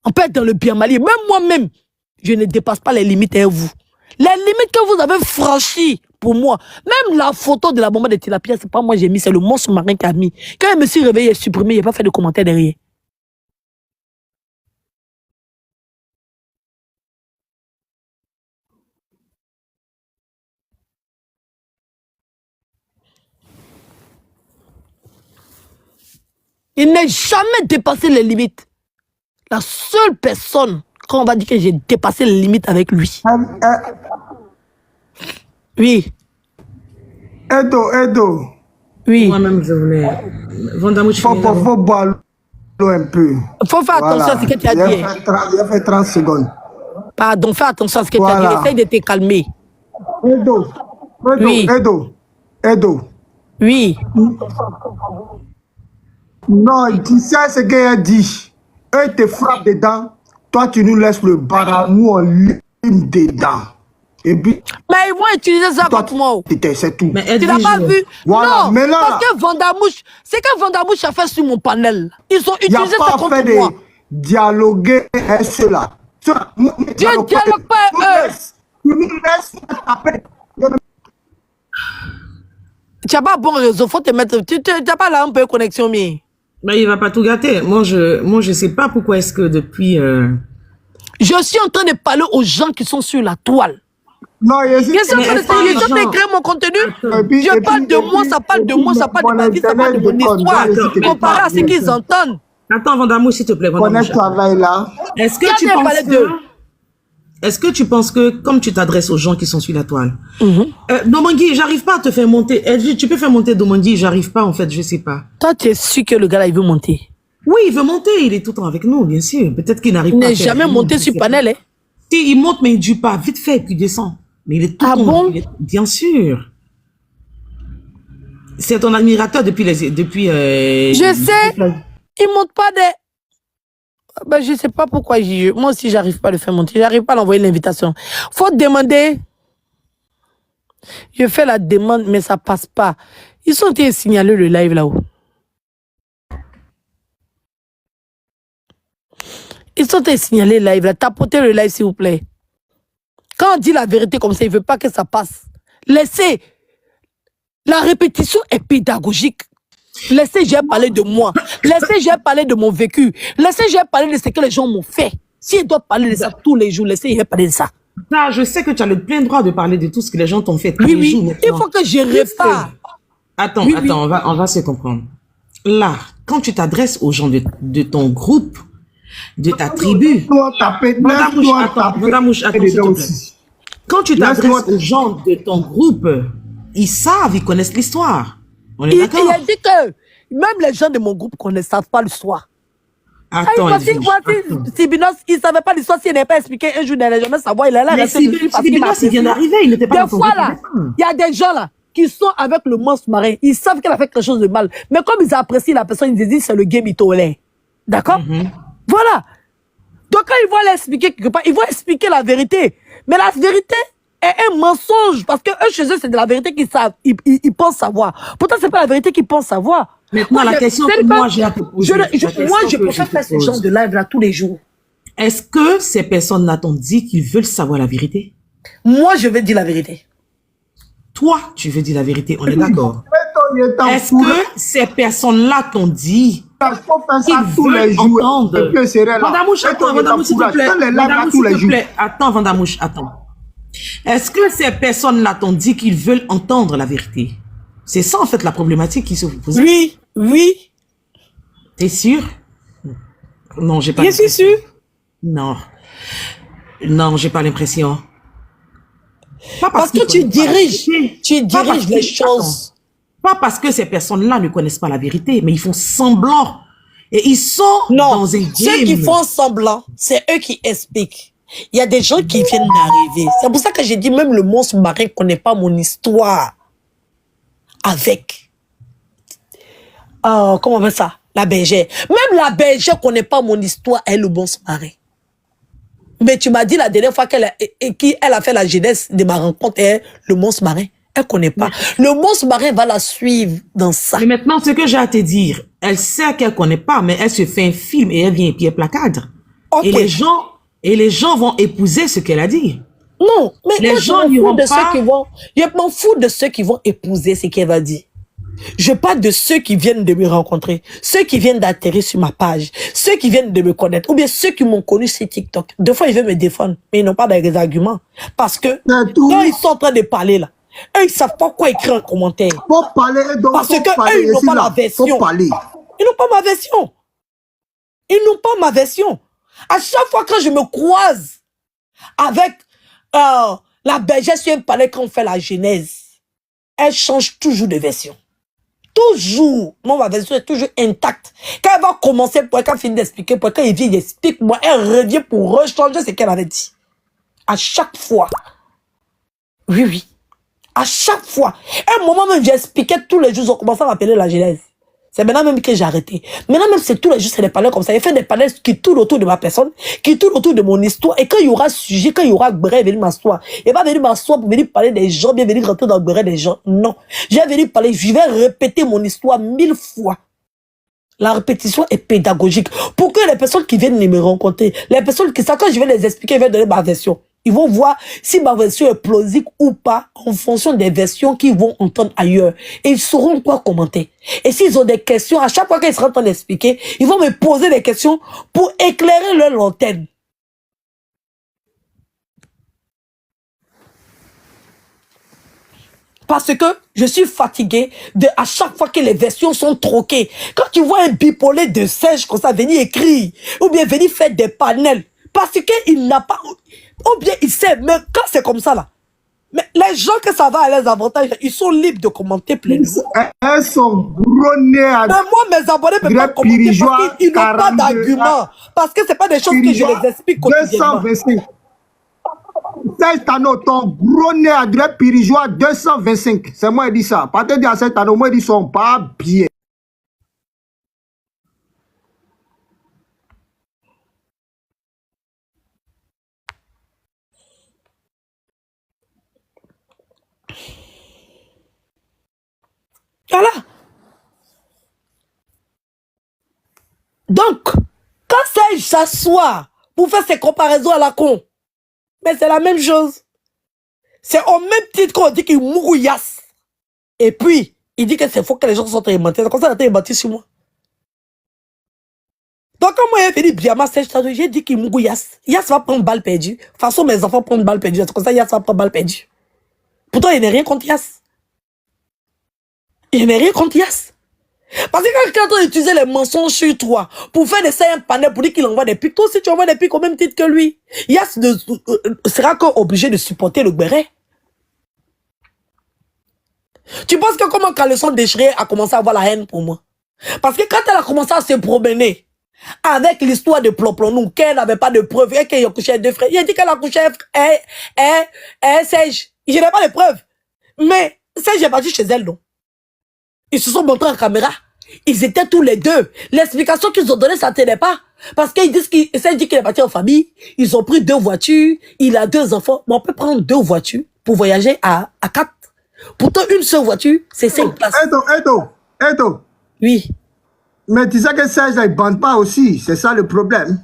On peut être dans le bien mal. Même moi-même, je ne dépasse pas les limites à vous. Les limites que vous avez franchies pour moi. Même la photo de la maman de Tilapia, c'est pas moi j'ai mis, c'est le monstre marin qui a mis. Quand je me suis réveillé et supprimé, il n'a pas fait de commentaire derrière. Il n'a jamais dépassé les limites. La seule personne, quand on va dire que j'ai dépassé les limites avec lui. Oui. Edo. Oui. Moi-même, je voulais. Faut boire l'eau un peu. Il faut faire attention à ce que tu as dit. Il a fait 30 secondes. Pardon, fais attention à ce que tu as dit. Essaye de te calmer. Edo. Oui. Edo. Edo. Oui. Non, tu sais ce qu'elle dit. Eux ils te frappent dedans. Toi, tu nous laisses le baramou en ligne dedans. Et puis, Mais ils vont utiliser ça toi, contre moi. c'est tout. Mais Tu n'as Edwige, pas vu? Voilà, Non, mais là, parce que Vandamouche, c'est que Vandamouche a fait sur mon panel. Ils ont il n'y a utilisé ça pas contre fait moi. de dialoguer avec ceux-là. Dieu dialogue pas avec eux. Tu nous laisses taper. Tu n'as pas bon réseau, faut te mettre. Tu n'as pas là un peu de connexion, mais. mais il va pas tout gâter. Moi, je sais pas pourquoi est-ce que depuis... Je suis en train de parler aux gens qui sont sur la toile. Non, Je suis en train de créer mon contenu. Je parle de moi, ça parle de moi, ça parle de ma vie, ça parle de mon histoire. Comparé à ce qu'ils entendent. Attends, Vandamouche, s'il te plaît. On est travail là. Est-ce que Qui a tu bien penses parlé que... d'eux? Est-ce que tu penses que, comme tu t'adresses aux gens qui sont sur la toile, Domangui, j'arrive pas à te faire monter. Edwige, tu peux faire monter Domangui, j'arrive pas, en fait, je sais pas. Toi, tu es sûr que le gars là, il veut monter. Oui, il veut monter, il est tout le temps avec nous, bien sûr. Peut-être qu'il n'arrive Il pas à n'est faire. jamais monté sur panel, hein. Si, il monte, mais il dure pas, vite fait, et puis il descend. Mais il est tout Ah le temps, bon? bien sûr. C'est ton admirateur depuis Je sais. Il monte pas des. Ben, je sais pas pourquoi. Moi aussi, j'arrive pas à le faire monter. J'arrive pas à l'envoyer l'invitation. Faut demander. Je fais la demande, mais ça passe pas. Ils sont en train de signaler le live là-haut. Ils sont en train de signaler le live là. Tapotez le live, s'il vous plaît. Quand on dit la vérité comme ça, il veut pas que ça passe. Laissez. La répétition est pédagogique. Laissez, j'ai parlé de moi. Laissez, j'ai parlé de mon vécu. Laissez, j'ai parlé de ce que les gens m'ont fait. S'ils doivent parler de ça tous les jours, laissez, j'ai parlé de ça. Ça, je sais que tu as le plein droit de parler de tout ce que les gens t'ont fait tous Oui, les jours. oui. Il maintenant. faut que je répare. Attends, Oui, attends, on va se comprendre. Là, quand tu t'adresses aux gens de ton groupe, de ta tribu, Vandamouche, attends, s'il te plaît. Quand tu t'adresses aux gens de ton groupe, ils savent, ils connaissent l'histoire. On est Il d'accord? a dit que même les gens de mon groupe ne savent pas l'histoire. Attends, Voici, Sibinos, il ne savait pas l'histoire s'il n'avait pas expliqué un jour, il n'allait jamais savoir. Il est là, mais Sibinos, il vient d'arriver, il n'était pas des dans ton fois, groupe. là, il y a des gens là qui sont avec le monstre marin. Ils savent qu'elle a fait quelque chose de mal. Mais comme ils apprécient la personne, ils disent c'est le game, il tolère. D'accord? Voilà. Donc quand ils vont l'expliquer quelque part, ils vont expliquer la vérité. Mais la vérité est un mensonge. Parce que eux, chez eux, c'est de la vérité qu'ils savent. Ils pensent savoir. Pourtant, c'est pas la vérité qu'ils pensent savoir. Maintenant, la question que moi j'ai à te poser. Moi, je préfère faire ce genre de live là tous les jours. Est-ce que ces personnes-là t'ont dit qu'ils veulent savoir la vérité? Moi, je vais dire la vérité. Toi, tu veux dire la vérité, on est d'accord. Est-ce que ces personnes-là t'ont dit qu'ils veulent entendre? Vandamouche, attends, Vandamouche, s'il te plaît. Vandamouche, s'il te plaît. Attends, Vandamouche, attends. Est-ce que ces personnes-là t'ont dit qu'ils veulent entendre la vérité? C'est ça, en fait, la problématique qui se pose. Oui, oui. T'es sûr? Non, j'ai pas Je suis sûr. Non. Non, j'ai pas l'impression. Pas Parce que tu diriges les choses. Pas parce que ces personnes-là ne connaissent pas la vérité, mais ils font semblant. Et ils sont dans un game. Ceux qui font semblant, c'est eux qui expliquent. Il y a des gens qui viennent d'arriver. C'est pour ça que j'ai dit, même le monstre marin ne connaît pas mon histoire. Avec. Comment on appelle ça? La bergère. Même la bergère ne connaît pas mon histoire, elle, le monstre marin. Mais tu m'as dit la dernière fois qu'elle a fait la jeunesse de ma rencontre, le monstre marin. Elle ne connaît pas. Le monstre marin va la suivre dans ça. Mais maintenant, ce que j'ai à te dire, elle sait qu'elle ne connaît pas, mais elle se fait un film et elle vient pied placardre. Okay. Et les gens vont épouser ce qu'elle a dit. Non, mais les gens n'iront pas. Je m'en fous de ceux qui vont épouser ce qu'elle va dire. Je parle de ceux qui viennent de me rencontrer, ceux qui viennent d'atterrir sur ma page, ceux qui viennent de me connaître, ou bien ceux qui m'ont connu sur TikTok. Des fois, ils veulent me défendre, mais ils n'ont pas des arguments. Parce que quand ils sont en train de parler là, eux, ils savent pas quoi écrire en commentaire. Parce que eux, ils n'ont pas la version. Ils n'ont pas ma version. Ils n'ont pas ma version. À chaque fois que je me croise avec la bergère sur un palais quand on fait la genèse, elle change toujours de version. Toujours. Moi, ma version est toujours intacte. Quand elle va commencer, quand elle finit d'expliquer, quand il vient, il explique, moi, elle revient pour rechanger ce qu'elle avait dit. À chaque fois. Oui, oui. À chaque fois. À un moment même, j'expliquais tous les jours, ils ont commencé à m'appeler la Genèse. C'est maintenant même que j'ai arrêté. Maintenant même, c'est tous les jours, c'est des panels comme ça. Il fait des panels qui tournent autour de ma personne, qui tournent autour de mon histoire. Et quand il y aura sujet, quand il y aura bref, venir m'asseoir. Il va venir m'asseoir pour venir parler des gens, bien venir rentrer dans le bref des gens. Non. Je vais venir parler, je vais répéter mon histoire 1000 fois. La répétition est pédagogique. Pour que les personnes qui viennent me rencontrer, les personnes qui savent, quand je vais les expliquer, je vais donner ma version. Ils vont voir si ma version est plausible ou pas en fonction des versions qu'ils vont entendre ailleurs. Et ils sauront quoi commenter. Et s'ils ont des questions, à chaque fois qu'ils seront en train d'expliquer, ils vont me poser des questions pour éclairer leur lanterne. Parce que je suis fatigué de à chaque fois que les versions sont troquées. Quand tu vois un bipolé de singe comme ça venir écrire, ou bien venir faire des panels, parce qu'il n'a pas... Ou bien il sait, mais quand c'est comme ça là, mais les gens que ça va à leurs avantages, ils sont libres de commenter pleinement. Elles sont gros nez à... Mais moi, mes abonnés ne peuvent pas commenter parce qu'ils n'ont pas d'arguments. Parce que ce n'est pas des choses que je les explique quotidiennement. 225. Serge Tano, ton gros nez à Adrien Pirigeois 225. C'est moi qui dis ça. Pas te dire à Serge Tano, moi ils sont pas bien. Voilà. Donc, quand Serge s'assoit pour faire ses comparaisons à la con, mais c'est la même chose. C'est au même titre qu'on dit qu'il mourouillasse. Et puis, il dit que c'est faux que les gens sont très mentis. C'est comme ça qu'il a menti sur moi. Donc, quand moi, j'ai dit bien, j'ai dit qu'il mourouillasse. Yass va prendre balle perdue. De toute façon, mes enfants prennent balle perdue. C'est comme ça, Yass va prendre balle perdue. Pourtant, il n'est rien contre Yass. Il n'est rien contre Yass. Parce que quand on utilise les mensonges sur toi pour faire des séances panel pour dire qu'il envoie des pics, toi aussi tu envoies des pics au même titre que lui. Yass sera obligé de supporter le béret. Tu penses que comment Caleçon déchiré a commencé à avoir la haine pour moi? Parce que quand elle a commencé à se promener avec l'histoire de Ploplonou, qu'elle n'avait pas de preuves et qu'elle a couché avec deux frères, il a dit qu'elle a couché avec Serge. Je n'ai pas de preuves. Mais Serge est parti chez elle, non? Ils se sont montrés en caméra. Ils étaient tous les deux. L'explication qu'ils ont donnée, ça ne tenait pas. Parce qu'ils disent qu'il est parti en famille. Ils ont pris 2 voitures. Il a 2 enfants. Mais on peut prendre 2 voitures pour voyager à 4. Pourtant, une seule voiture, c'est 5 places. Edo. Oui. Mais tu sais que Serge, il ne bande pas aussi. C'est ça le problème.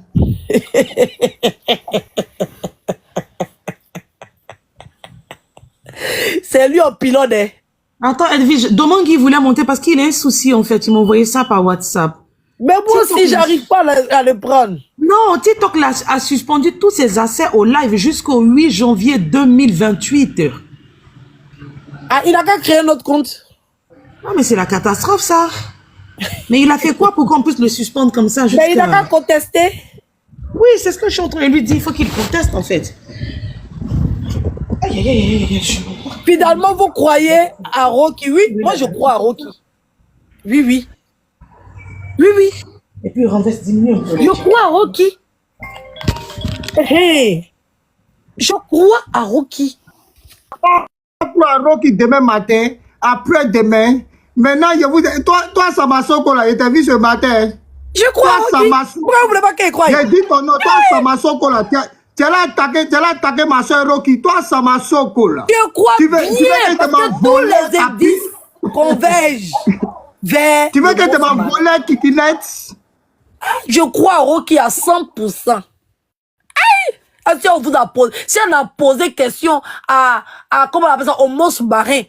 C'est lui en pilote, hein. Attends, Edwige, Domangue voulait monter parce qu'il a un souci, en fait. Il m'a envoyé ça par WhatsApp. Mais moi aussi, j'arrive pas à le prendre. Non, TikTok a suspendu tous ses accès au live jusqu'au 8 janvier 2028. Ah, il a qu'à créer un autre compte. Non, mais c'est la catastrophe, ça. Mais il a fait quoi pour qu'on puisse le suspendre comme ça? Mais il a qu'à contester. Oui, c'est ce que je suis en train de lui dire. Il faut qu'il conteste, en fait. Aïe, aïe, aïe, aïe, aïe. Finalement, vous croyez à Rocky? Oui, moi je crois à Rocky. Oui. Et puis, il renverse 10 millions. Je crois à Rocky. Hey. Je crois à Rocky. Je crois à Rocky demain matin, après-demain. Maintenant, toi, Samasoko, là, je t'ai vu ce matin. Je crois à Rocky. Pourquoi vous voulez pas qu'il croie? J'ai dit ton nom, toi, Samasoko, là. Tu as attaqué ma soeur Rocky. Toi, Samasoko, là. Je crois bien, parce que tous les indices convergent vers... Tu veux que tu m'as volé Kikinette? Je crois à Rocky à 100%. Si on vous a posé, si on a posé question à comment on appelle ça, au monstre marin.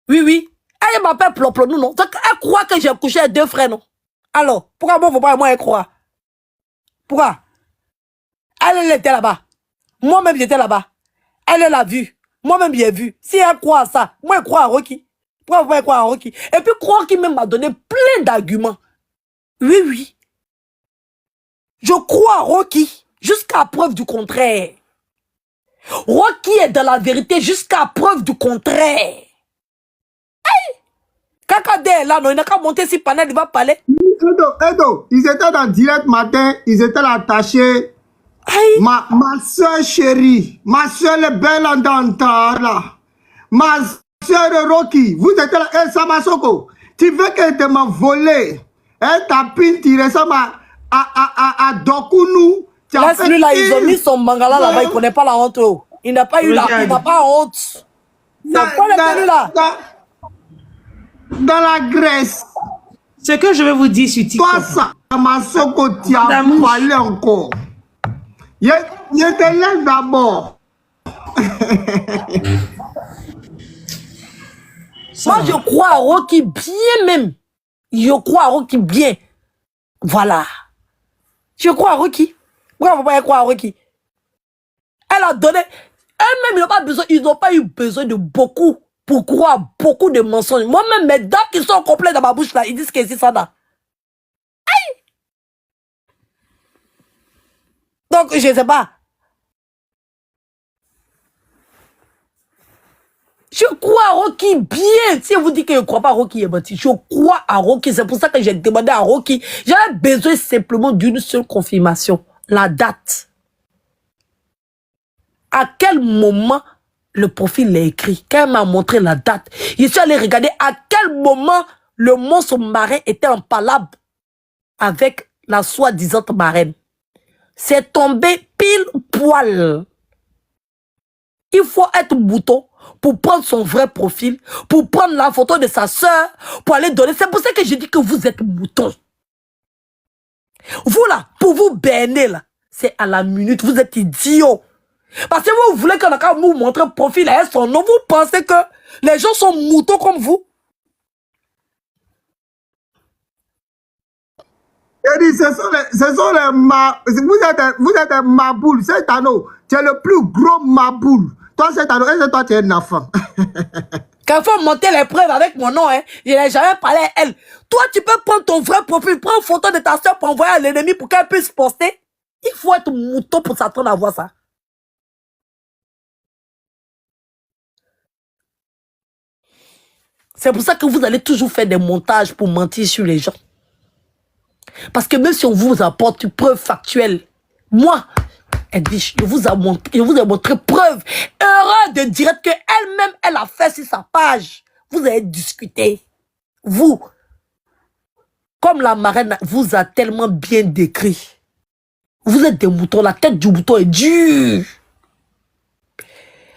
Oui. Elle m'appelle Ploplonou, non? Donc, elle croit que j'ai couché avec 2 frères, non? Alors, pourquoi moi, faut pas moi, elle croit? Pourquoi? Elle était là-bas. Moi-même, j'étais là-bas. Elle l'a vu. Moi-même, j'ai vu. Si elle croit à ça, moi, je crois à Rocky. Pourquoi vous pouvez croire à Rocky? Et puis, Rocky même m'a donné plein d'arguments. Oui. Je crois à Rocky jusqu'à preuve du contraire. Rocky est dans la vérité jusqu'à preuve du contraire. Kakade est là, non, il n'a qu'à monter si panel, il va parler. Edo, ils étaient dans direct matin, ils étaient là attachés. Ma soeur chérie, ma soeur est belle en dentale là. Ma soeur Rocky, vous êtes là, Samasoko, tu veux qu'elle te m'a volé ta pine, tu ressembles à Dokunu. Là, celui-là, ils ont mis son mangala là-bas, il ne connaît pas la honte. Il n'a pas eu la honte. Il n'a pas honte. C'est quoi le tenu là? Dans la Grèce. Ce que je vais vous dire sur TikTok. Toi, Samasoko, tu as parlé encore. Je te laisse d'abord. Moi, je crois à Rocky bien même. Je crois à Rocky bien. Voilà. Je crois à Rocky. Pourquoi vous ne pouvez pas croire à Rocky? Elle a donné... Elle-même, ils n'ont pas eu besoin de beaucoup pour croire beaucoup de mensonges. Moi-même, mes dents qui sont complètes dans ma bouche là, ils disent que c'est ça là. Aïe! Donc, je ne sais pas. Je crois à Rocky bien. Si vous dites que je ne crois pas à Rocky est menti, je crois à Rocky. C'est pour ça que j'ai demandé à Rocky. J'avais besoin simplement d'une seule confirmation. La date. À quel moment le profil l'a écrit? Quand elle m'a montré la date, je suis allé regarder à quel moment le monstre marin était en palabre avec la soi-disant marraine. C'est tombé pile poil. Il faut être mouton pour prendre son vrai profil, pour prendre la photo de sa soeur, pour aller donner. C'est pour ça que je dis que vous êtes mouton. Vous là, pour vous berner là, c'est à la minute, vous êtes idiots. Parce que vous voulez qu'on a vous montre un profil à son nom, vous pensez que les gens sont moutons comme vous? Je dis, ce sont les vous êtes un maboule, c'est anneau. Tu es le plus gros maboule. Toi, c'est anneau, et toi, tu es un enfant. Quand il faut monter les preuves avec mon nom, hein, je n'ai jamais parlé à elle. Toi, tu peux prendre ton vrai profil, prendre une photo de ta soeur pour envoyer à l'ennemi pour qu'elle puisse poster. Il faut être mouton pour s'attendre à voir ça. C'est pour ça que vous allez toujours faire des montages pour mentir sur les gens. Parce que même si on vous apporte une preuve factuelle, moi, Edwige, je vous ai montré preuve. Erreur de direct que elle-même, elle a fait sur sa page. Vous avez discuté. Vous, comme la marraine vous a tellement bien décrit. Vous êtes des moutons, la tête du mouton est dure.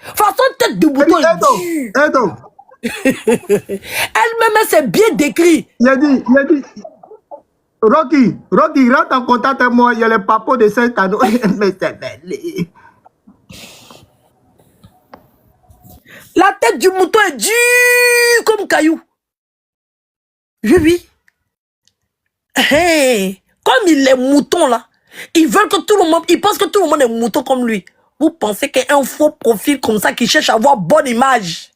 Façon tête du mouton est dure. Elle-même, elle s'est bien décrit. Il a dit, Rocky, rentre en contact avec moi, il y a le papa de Saint-Anneau. Mais c'est belle. La tête du mouton est dure comme caillou. Oui. Hey, comme il est mouton là, ils veulent que tout le monde, ils pensent que tout le monde est mouton comme lui. Vous pensez qu'un faux profil comme ça qui cherche à avoir bonne image,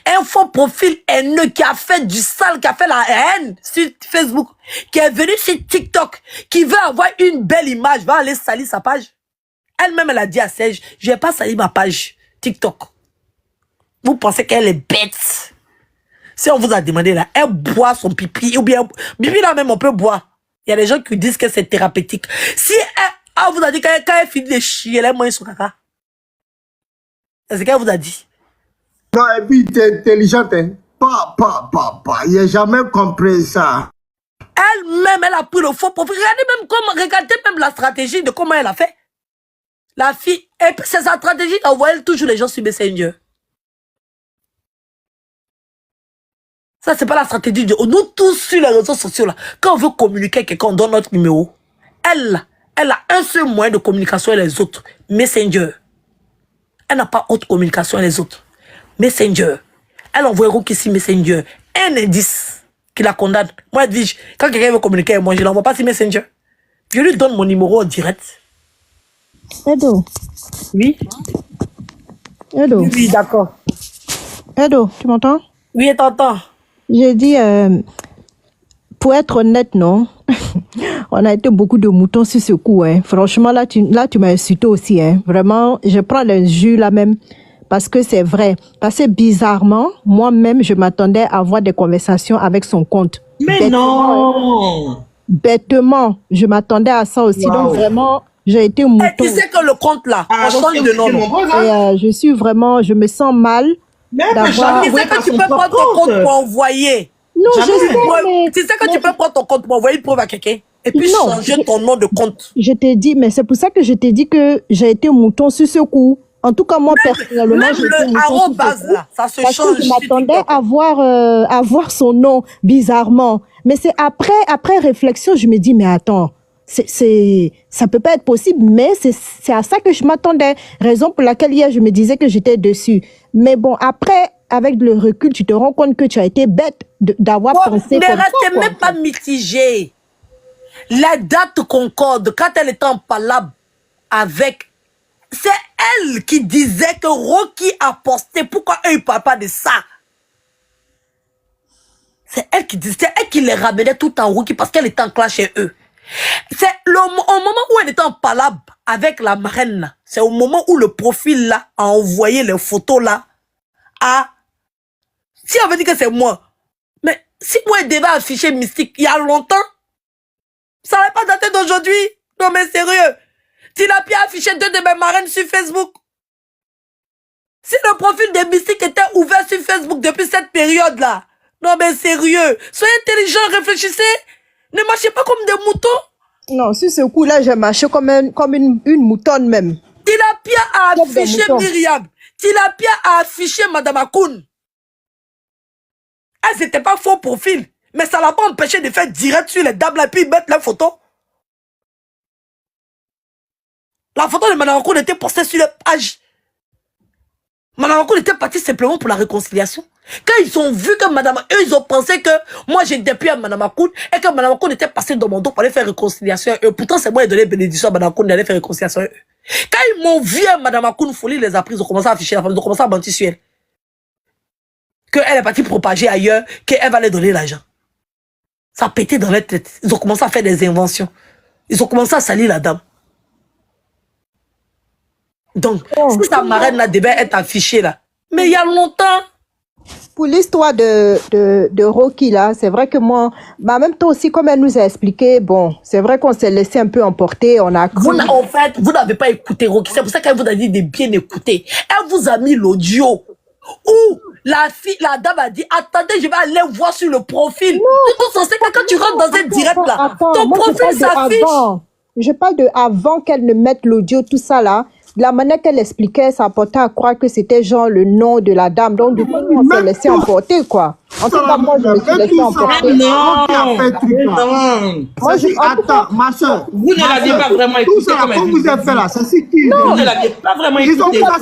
un faux profil haineux qui a fait du sale, qui a fait la haine sur Facebook, qui est venu sur TikTok, qui veut avoir une belle image, va aller salir sa page. Elle-même, elle a dit à Serge, je vais pas salir ma page TikTok. Vous pensez qu'elle est bête? Si on vous a demandé là, elle boit son pipi, ou bien, pipi là même on peut boire. Il y a des gens qui disent que c'est thérapeutique. Si elle vous a dit quand elle finit de chier, elle a mangé son caca. C'est ce qu'elle vous a dit. Non, et puis tu es intelligente, hein. Il n'a jamais compris ça. Elle-même, elle a pris le faux profil. Regardez même la stratégie de comment elle a fait. La fille, et puis c'est sa stratégie d'envoyer toujours les gens sur Messenger. Ça, c'est pas la stratégie de... Nous tous sur les réseaux sociaux, là, quand on veut communiquer avec quelqu'un, on donne notre numéro. Elle a un seul moyen de communication avec les autres. Messenger. Elle n'a pas autre communication avec les autres. Messenger. Elle envoie Rocky sur Messenger. Un indice qui la condamne. Moi, Edwige, quand quelqu'un veut communiquer avec moi, je ne l'envoie pas sur Messenger. Je lui donne mon numéro en direct. Edo. Oui. Edo. Oui, d'accord. Edo, tu m'entends? Oui, je t'entends. J'ai dit, pour être honnête, non? On a été beaucoup de moutons sur ce coup, hein. Franchement, là, tu m'as insulté aussi, hein. Vraiment, je prends l'injure là même. Parce que c'est vrai. Parce que bizarrement, moi-même, je m'attendais à avoir des conversations avec son compte. Mais bêtement, non! Bêtement, je m'attendais à ça aussi. Wow. Donc vraiment, j'ai été mouton. Et tu sais que le compte là, Ah, on change de nom. Et je suis vraiment, je me sens mal Tu sais que tu peux prendre ton compte pour envoyer. Non, je sais, mais... Tu sais que tu peux prendre ton compte pour envoyer une preuve à quelqu'un et puis changer ton nom de compte. Je t'ai dit, mais c'est pour ça que je t'ai dit que j'ai été mouton sur ce coup. En tout cas, moi, personnellement, même le arrobase, là, ça se parce change. que je m'attendais à voir son nom bizarrement. Mais c'est après réflexion, je me dis, mais attends, ça peut pas être possible, mais c'est à ça que je m'attendais. Raison pour laquelle hier, je me disais que j'étais dessus. Mais bon, après, avec le recul, tu te rends compte que tu as été bête d'avoir pensé mais comme ça. restez même pas mitigé. La date concorde. Quand elle était en palabre avec... C'est elle qui disait que Rocky a posté. Pourquoi eux, ils ne parlent pas de ça? C'est elle qui disait, c'est elle qui les ramenait tout en Rocky parce qu'elle était en clash chez eux. C'est au moment où elle était en palabre avec la marraine là. C'est au moment où le profil là a envoyé les photos là à... Si on veut dire que c'est moi. Mais si moi elle devait afficher Mystique il y a longtemps, ça n'aurait pas daté d'aujourd'hui. Non mais sérieux. Tilapia a affiché 2 de mes marraines sur Facebook. Si le profil de Mystique était ouvert sur Facebook depuis cette période-là. Non mais sérieux. Soyez intelligents, réfléchissez. Ne marchez pas comme des moutons. Non, sur ce coup-là, j'ai marché comme une moutonne même. Tilapia a affiché Myriam. Tilapia a affiché Madame Akoun. Elles n'étaient pas faux profil. Mais ça l'a pas empêché de faire direct sur les dames là et puis mettre la photo. La photo de Madame Akoun était postée sur les pages. Madame Akoun était partie simplement pour la réconciliation. Quand ils ont vu que Madame... Eux, ils ont pensé que moi, j'étais plus à Madame Akoun et que Madame Akoun était passée dans mon dos pour aller faire réconciliation. Et pourtant, c'est moi qui ai donné bénédiction à Madame Akoun d'aller faire réconciliation. Quand ils m'ont vu à Madame Akoun, Folie les a pris, ils ont commencé à afficher la femme, ils ont commencé à mentir sur elle. Qu'elle est partie propager ailleurs, qu'elle va aller donner l'argent. Ça a pété dans leur tête. Ils ont commencé à faire des inventions. Ils ont commencé à salir la dame. Donc, si sa marraine là devait être affichée là, mais il y a longtemps. Pour l'histoire de Rocky là, c'est vrai que moi, en même temps aussi, comme elle nous a expliqué, bon, c'est vrai qu'on s'est laissé un peu emporter, on a cru... En fait, vous n'avez pas écouté Rocky, c'est pour ça qu'elle vous a dit de bien écouter. Elle vous a mis l'audio où la dame a dit, attendez, je vais aller voir sur le profil. Tout censé que quand tu rentres dans un direct là, ton profil s'affiche. Je parle de avant qu'elle ne mette l'audio, tout ça là. La manière qu'elle expliquait, ça portait à croire que c'était genre le nom de la dame. Donc, du coup, on s'est laissé emporter, quoi. En tout cas, moi, je me suis laissé emporter. Non. Moi, Attends, ma soeur. Vous ne l'aviez pas vraiment écouté. Tout ça, comme vous avez fait là, c'est ce qui... Vous ne l'aviez pas vraiment écouté. Ils ont fait ça,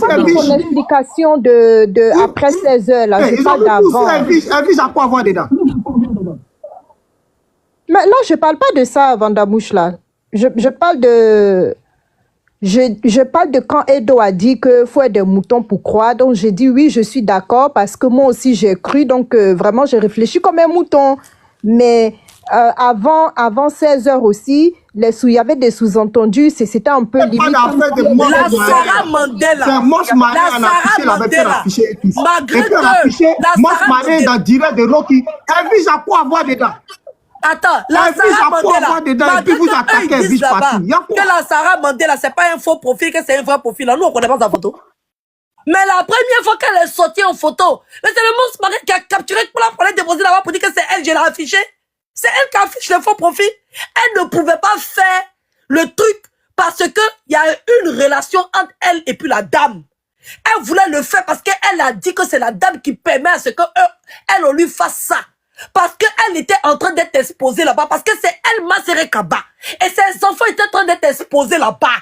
Son explication de après 16 heures, là. Je parle d'avant. Elle vise à quoi avoir dedans? Mais là, je parle pas de ça, Vandamouche, là. Je parle de... Je parle de quand Edo a dit qu'il faut être des moutons pour croire. Donc, j'ai dit oui, je suis d'accord parce que moi aussi, j'ai cru. Donc, vraiment, j'ai réfléchi comme un mouton. Mais avant 16 heures aussi, il y avait des sous-entendus. C'était un peu limite. La Sarah Mandela. C'est Moss Marie en affiché, elle avait fait l'afficher et tout. Et puis, elle a affiché Moss Marie dans le direct de Rocky. Elle vise à quoi avoir dedans? Attends, la Sarah Mandela, que la Sarah Mandela, c'est pas un faux profil, que c'est un vrai profil. Là, nous, on connaît pas sa photo. Mais la première fois qu'elle est sortie en photo, c'est le Moss Marie qui a capturé pour la déposer là-bas pour dire que c'est elle, je l'ai affiché. C'est elle qui affiche le faux profil. Elle ne pouvait pas faire le truc parce que il y a une relation entre elle et puis la dame. Elle voulait le faire parce qu'elle a dit que c'est la dame qui permet à ce que elle, on lui fasse ça. Parce qu'elle était en train d'être exposée là-bas. Parce que c'est elle, Maseré Kaba. Et ses enfants étaient en train d'être exposés là-bas.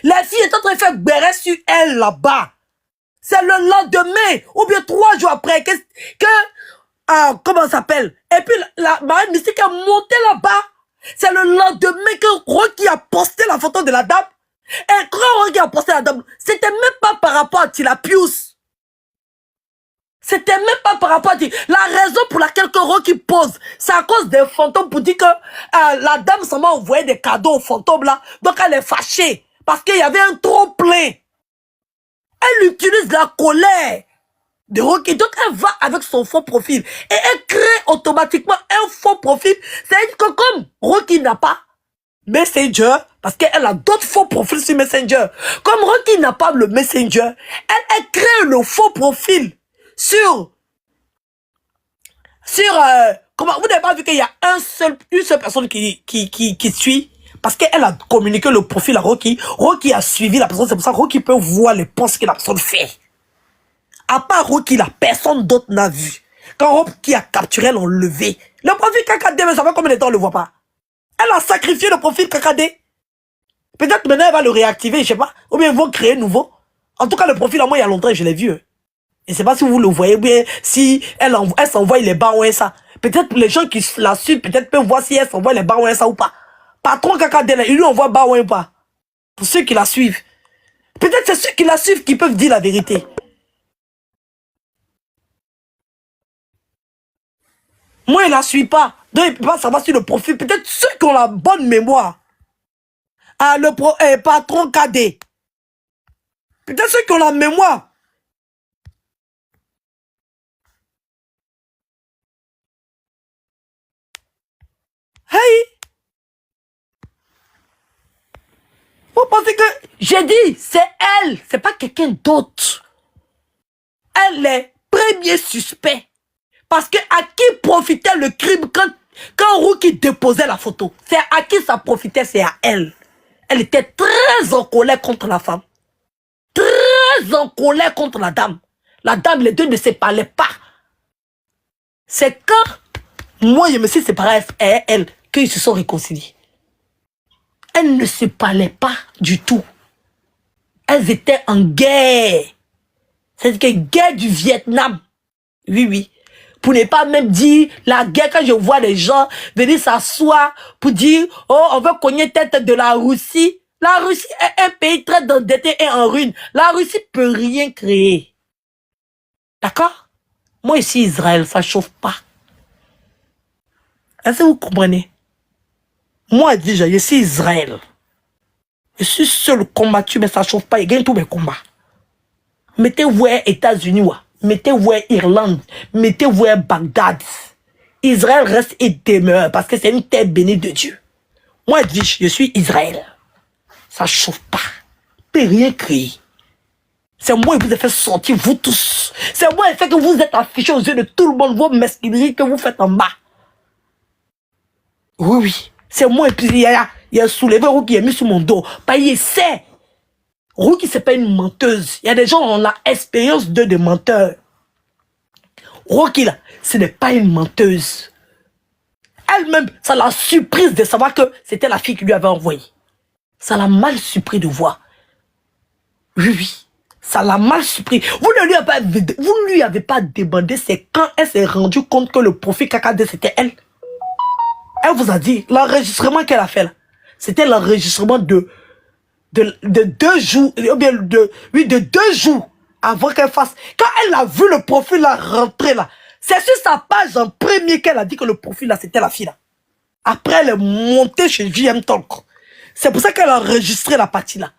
Les filles étaient en train de faire béret sur elle là-bas. C'est le lendemain, ou bien 3 jours après, comment ça s'appelle? Et puis la marraine mystique a monté là-bas. C'est le lendemain que Rocky a posté la photo de la dame. Et quand Rocky a posté la dame, c'était même pas par rapport à Tilapius. C'était même pas par rapport à dire. La raison pour laquelle Rocky pose, c'est à cause des fantômes pour dire que la dame s'en m'a envoyé des cadeaux aux fantômes là. Donc elle est fâchée. Parce qu'il y avait un trop plein. Elle utilise la colère de Rocky. Donc elle va avec son faux profil. Et elle crée automatiquement un faux profil. C'est-à-dire que comme Rocky n'a pas Messenger, parce qu'elle a d'autres faux profils sur Messenger. Comme Rocky n'a pas le Messenger, elle crée le faux profil comment, vous n'avez pas vu qu'il y a une seule personne qui suit, parce qu'elle a communiqué le profil à Rocky. Rocky a suivi la personne, c'est pour ça que Rocky peut voir les posts que la personne fait. À part Rocky, la personne d'autre n'a vu. Quand Rocky a capturé, elle l'a enlevé. Le profil KKD, mais ça fait combien de temps on ne le voit pas? Elle a sacrifié le profil KKD. Peut-être maintenant elle va le réactiver, je sais pas. Ou bien ils vont créer nouveau. En tout cas, le profil à moi, il y a longtemps, je l'ai vu. Et c'est pas si vous le voyez, ou bien si elle s'envoie les bas ou ça. Peut-être les gens qui la suivent, peut-être peuvent voir si elle s'envoie les bas ou ça ou pas. Patron KKD, il lui envoie bas ou pas. Pour ceux qui la suivent. Peut-être c'est ceux qui la suivent qui peuvent dire la vérité. Moi, il la suit pas. Donc, il peut pas savoir sur le profil. Peut-être ceux qui ont la bonne mémoire. Ah, patron KD. Peut-être ceux qui ont la mémoire. Hey! Vous pensez que... J'ai dit, c'est elle. C'est pas quelqu'un d'autre. Elle est premier suspect. Parce que à qui profitait le crime quand Rocky déposait la photo? C'est à qui ça profitait, c'est à elle. Elle était très en colère contre la femme. Très en colère contre la dame. La dame, les deux ne se parlaient pas. C'est quand moi je me suis séparé et elle qu'ils se sont réconciliés. Elles ne se parlaient pas du tout. Elles étaient en guerre. C'est-à-dire guerre du Vietnam. Oui, oui. Pour ne pas même dire la guerre, quand je vois les gens venir s'asseoir pour dire, oh, on veut cogner tête de la Russie. La Russie est un pays très endetté et en ruine. La Russie peut rien créer. D'accord? Moi ici, Israël, ça chauffe pas. Est-ce que vous comprenez? Moi déjà, je suis Israël. Je suis seul combattu, mais ça chauffe pas. Il gagne tous mes combats. Mettez-vous aux États-Unis, mettez-vous à Irlande, mettez-vous à Bagdad. Israël reste et demeure parce que c'est une terre bénie de Dieu. Moi, je suis Israël. Ça chauffe pas. Je ne peux rien créer. C'est moi qui vous ai fait sortir, vous tous. C'est moi qui fait que vous êtes affichés aux yeux de tout le monde, vos mesquineries que vous faites en bas. Oui, oui. C'est moi, et puis il y a soulevé Rocky qui est mis sur mon dos. Pas il sait. Rocky, c'est pas une menteuse. Il y a des gens qui ont l'expérience de menteurs. Rocky, là, ce n'est pas une menteuse. Elle-même, ça l'a surprise de savoir que c'était la fille qui lui avait envoyé. Ça l'a mal surpris de voir. Oui, oui. Ça l'a mal surpris. Vous ne lui avez pas demandé, c'est quand elle s'est rendue compte que le profil KKD, c'était elle. Elle vous a dit, l'enregistrement qu'elle a fait là, c'était l'enregistrement de 2 jours, de 2 jours avant qu'elle fasse. Quand elle a vu le profil là rentrer là, c'est sur sa page en premier qu'elle a dit que le profil là, c'était la fille là. Après, elle est montée chez JM Talk. C'est pour ça qu'elle a enregistré la partie là.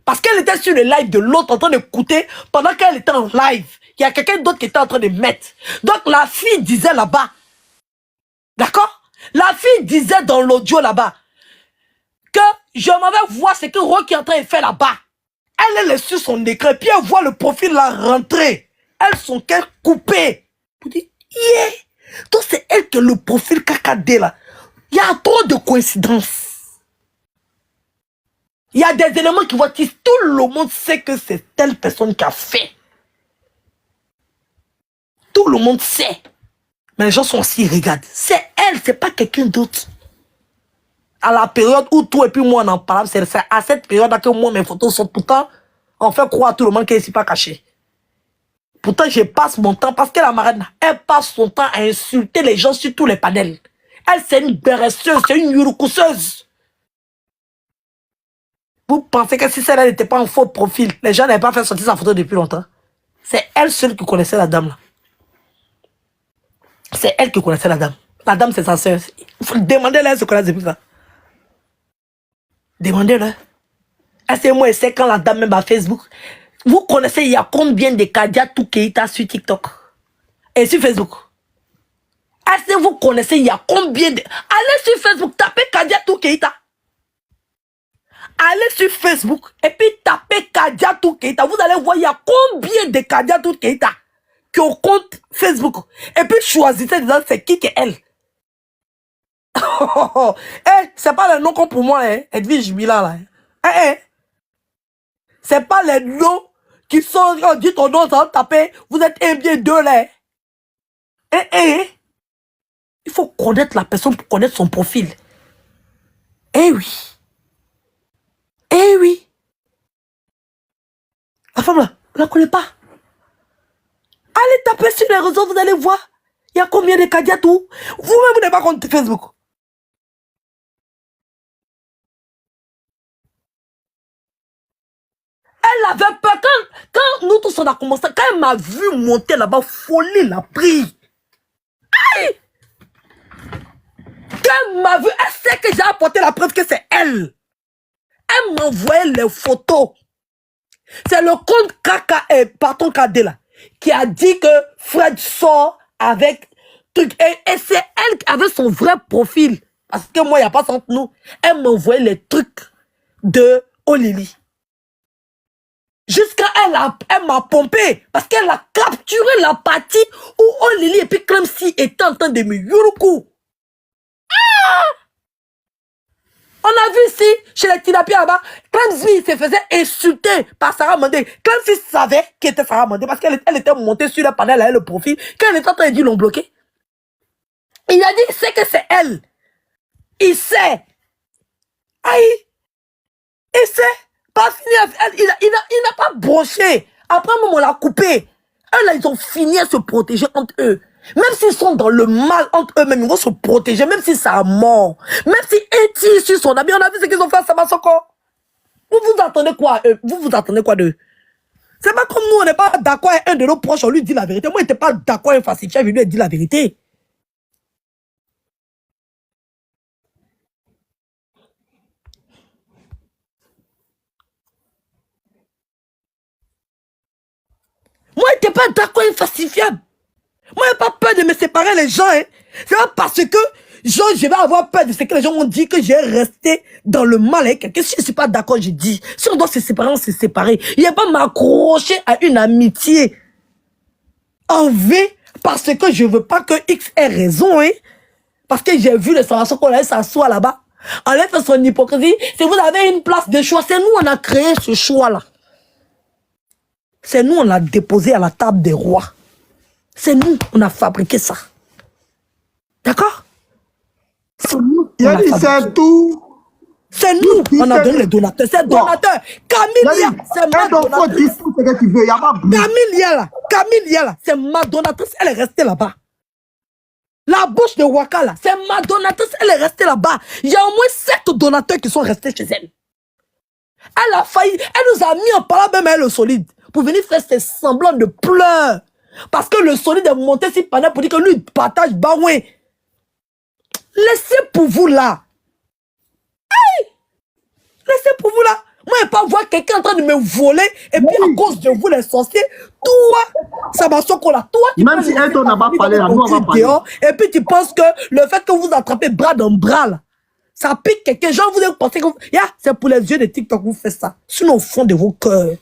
Parce qu'elle était sur le live de l'autre en train d'écouter pendant qu'elle était en live. Il y a quelqu'un d'autre qui était en train de mettre. Donc la fille disait là-bas. D'accord? La fille disait dans l'audio là-bas que je m'en vais voir ce que Rocky est en train de faire là-bas. Elle est sur son écran, puis elle voit le profil là rentrer. Elle, son cœur coupé. Pour dire, yeah! Donc c'est elle que le profil KKD là. Il y a trop de coïncidences. Il y a des éléments qui voient que tout le monde sait que c'est telle personne qui a fait. Tout le monde sait. Mais les gens sont aussi, regardent. C'est elle, c'est pas quelqu'un d'autre. À la période où toi et puis moi on en parle, c'est à cette période que moi mes photos sont pourtant, on fait croire à tout le monde qu'elle ne s'est pas cachée. Pourtant je passe mon temps, parce que la marraine, elle passe son temps à insulter les gens sur tous les panels. Elle c'est une beresseuse, c'est une yurukousseuse. Vous pensez que si celle-là n'était pas un faux profil, les gens n'avaient pas fait sortir sa photo depuis longtemps? C'est elle seule qui connaissait la dame là. C'est elle qui connaissait la dame. La dame, c'est sa soeur. Demandez-leur, elle se connaît depuis ça. Demandez-leur. Est-ce que moi, je sais quand la dame même à Facebook. Vous connaissez, il y a combien de Kadiatou Keita sur TikTok et sur Facebook? Est-ce que vous connaissez, il y a combien de... Allez sur Facebook, tapez Kadiatou Keita. Allez sur Facebook et puis tapez Kadiatou Keita. Vous allez voir, il y a combien de Kadiatou Keita. au compte Facebook. Et puis choisissez déjà c'est qui que elle. Eh, c'est pas le nom qu'on pour moi, hein. Edwige Mila, là. Eh. C'est pas les noms qui sont, on dit ton nom, ça va taper, vous êtes un bien deux, là. Il faut connaître la personne pour connaître son profil. Eh oui. La femme là, on la connaît pas. Allez taper sur les réseaux, vous allez voir. Il y a combien de Kadiatou. Vous-même, vous n'avez pas compte Facebook. Elle avait peur. Quand nous tous on a commencé, quand elle m'a vu monter là-bas, folie l'a pris. Aïe! Quand elle m'a vu, elle sait que j'ai apporté la preuve que c'est elle. Elle m'envoyait les photos. C'est le compte Kaka et Patron KD là qui a dit que Fred sort avec truc. Et c'est elle qui avait son vrai profil. Parce que moi, il n'y a pas ça entre nous. Elle m'envoyait les trucs de Olili. Jusqu'à elle m'a pompé. Parce qu'elle a capturé la partie où Olili et puis Clemcy étaient en train de me yuruku. On a vu ici, chez les Tinapia là-bas, Clemcy se faisait insulter par Sarah Mandé. Clemcy savait qui était Sarah Mandé parce qu'elle était montée sur le panel avec le profil. Quand elle était en train de dire, ils l'ont bloqué. Il a dit, il sait que c'est elle. Il sait. Aïe. Il sait. Pas fini. Il n'a pas broché. Après, même on l'a coupé. Eux, là, ils ont fini à se protéger entre eux. Même s'ils sont dans le mal entre eux-mêmes, ils vont se protéger, même si ça a mort. Même si un tire sur son ami, on a vu ce qu'ils ont fait à Samasoko. Vous attendez quoi, eux? Vous attendez quoi d'eux? C'est pas comme nous, on n'est pas d'accord avec un de nos proches, on lui dit la vérité. Moi, je n'étais pas d'accord avec un facile, je lui ai dit la vérité. Moi, je n'étais pas d'accord avec un falsifiable. Moi, je n'ai pas peur de me séparer les gens. Hein. C'est pas parce que je vais avoir peur de ce que les gens m'ont dit que j'ai resté dans le mal avec quelqu'un. Si je ne suis pas d'accord, je dis. Si on doit se séparer, on se séparer. Il n'y a pas m'accrocher à une amitié en V parce que je ne veux pas que X ait raison. Hein. Parce que j'ai vu les salvations qu'on allait s'asseoir là-bas. On allait faire son hypocrisie. Si vous avez une place de choix, c'est nous on a créé ce choix-là. C'est nous on l'a déposé à la table des rois. C'est nous, on a fabriqué ça. D'accord? C'est nous. C'est tout. C'est nous, on a donné les donateurs. C'est donateur. Camille, c'est ma donatrice. Camille, là, c'est ma donatrice. Elle est restée là-bas. La bouche de Waka, là, c'est ma donatrice. Elle est restée là-bas. Il y a au moins 7 donateurs qui sont restés chez elle. Elle a failli. Elle nous a mis en parlant même avec le solide pour venir faire ses semblants de pleurs. Parce que le solide est monté sur Pana pour dire que lui, il partage Baoué. Laissez pour vous là. Hey! Laissez pour vous là. Moi, je ne vais pas voir quelqu'un en train de me voler. Et puis, à cause de vous, les sorciers, toi, ça m'a choqué là. Toi, tu même si elle n'a pas parlé, nous, on va parler. Dehors, et puis, tu penses que le fait que vous attrapez bras dans bras là, ça pique quelqu'un. Genre, vous avez pensé que c'est pour les yeux de TikTok que vous faites ça. Sinon, au fond de vos cœurs,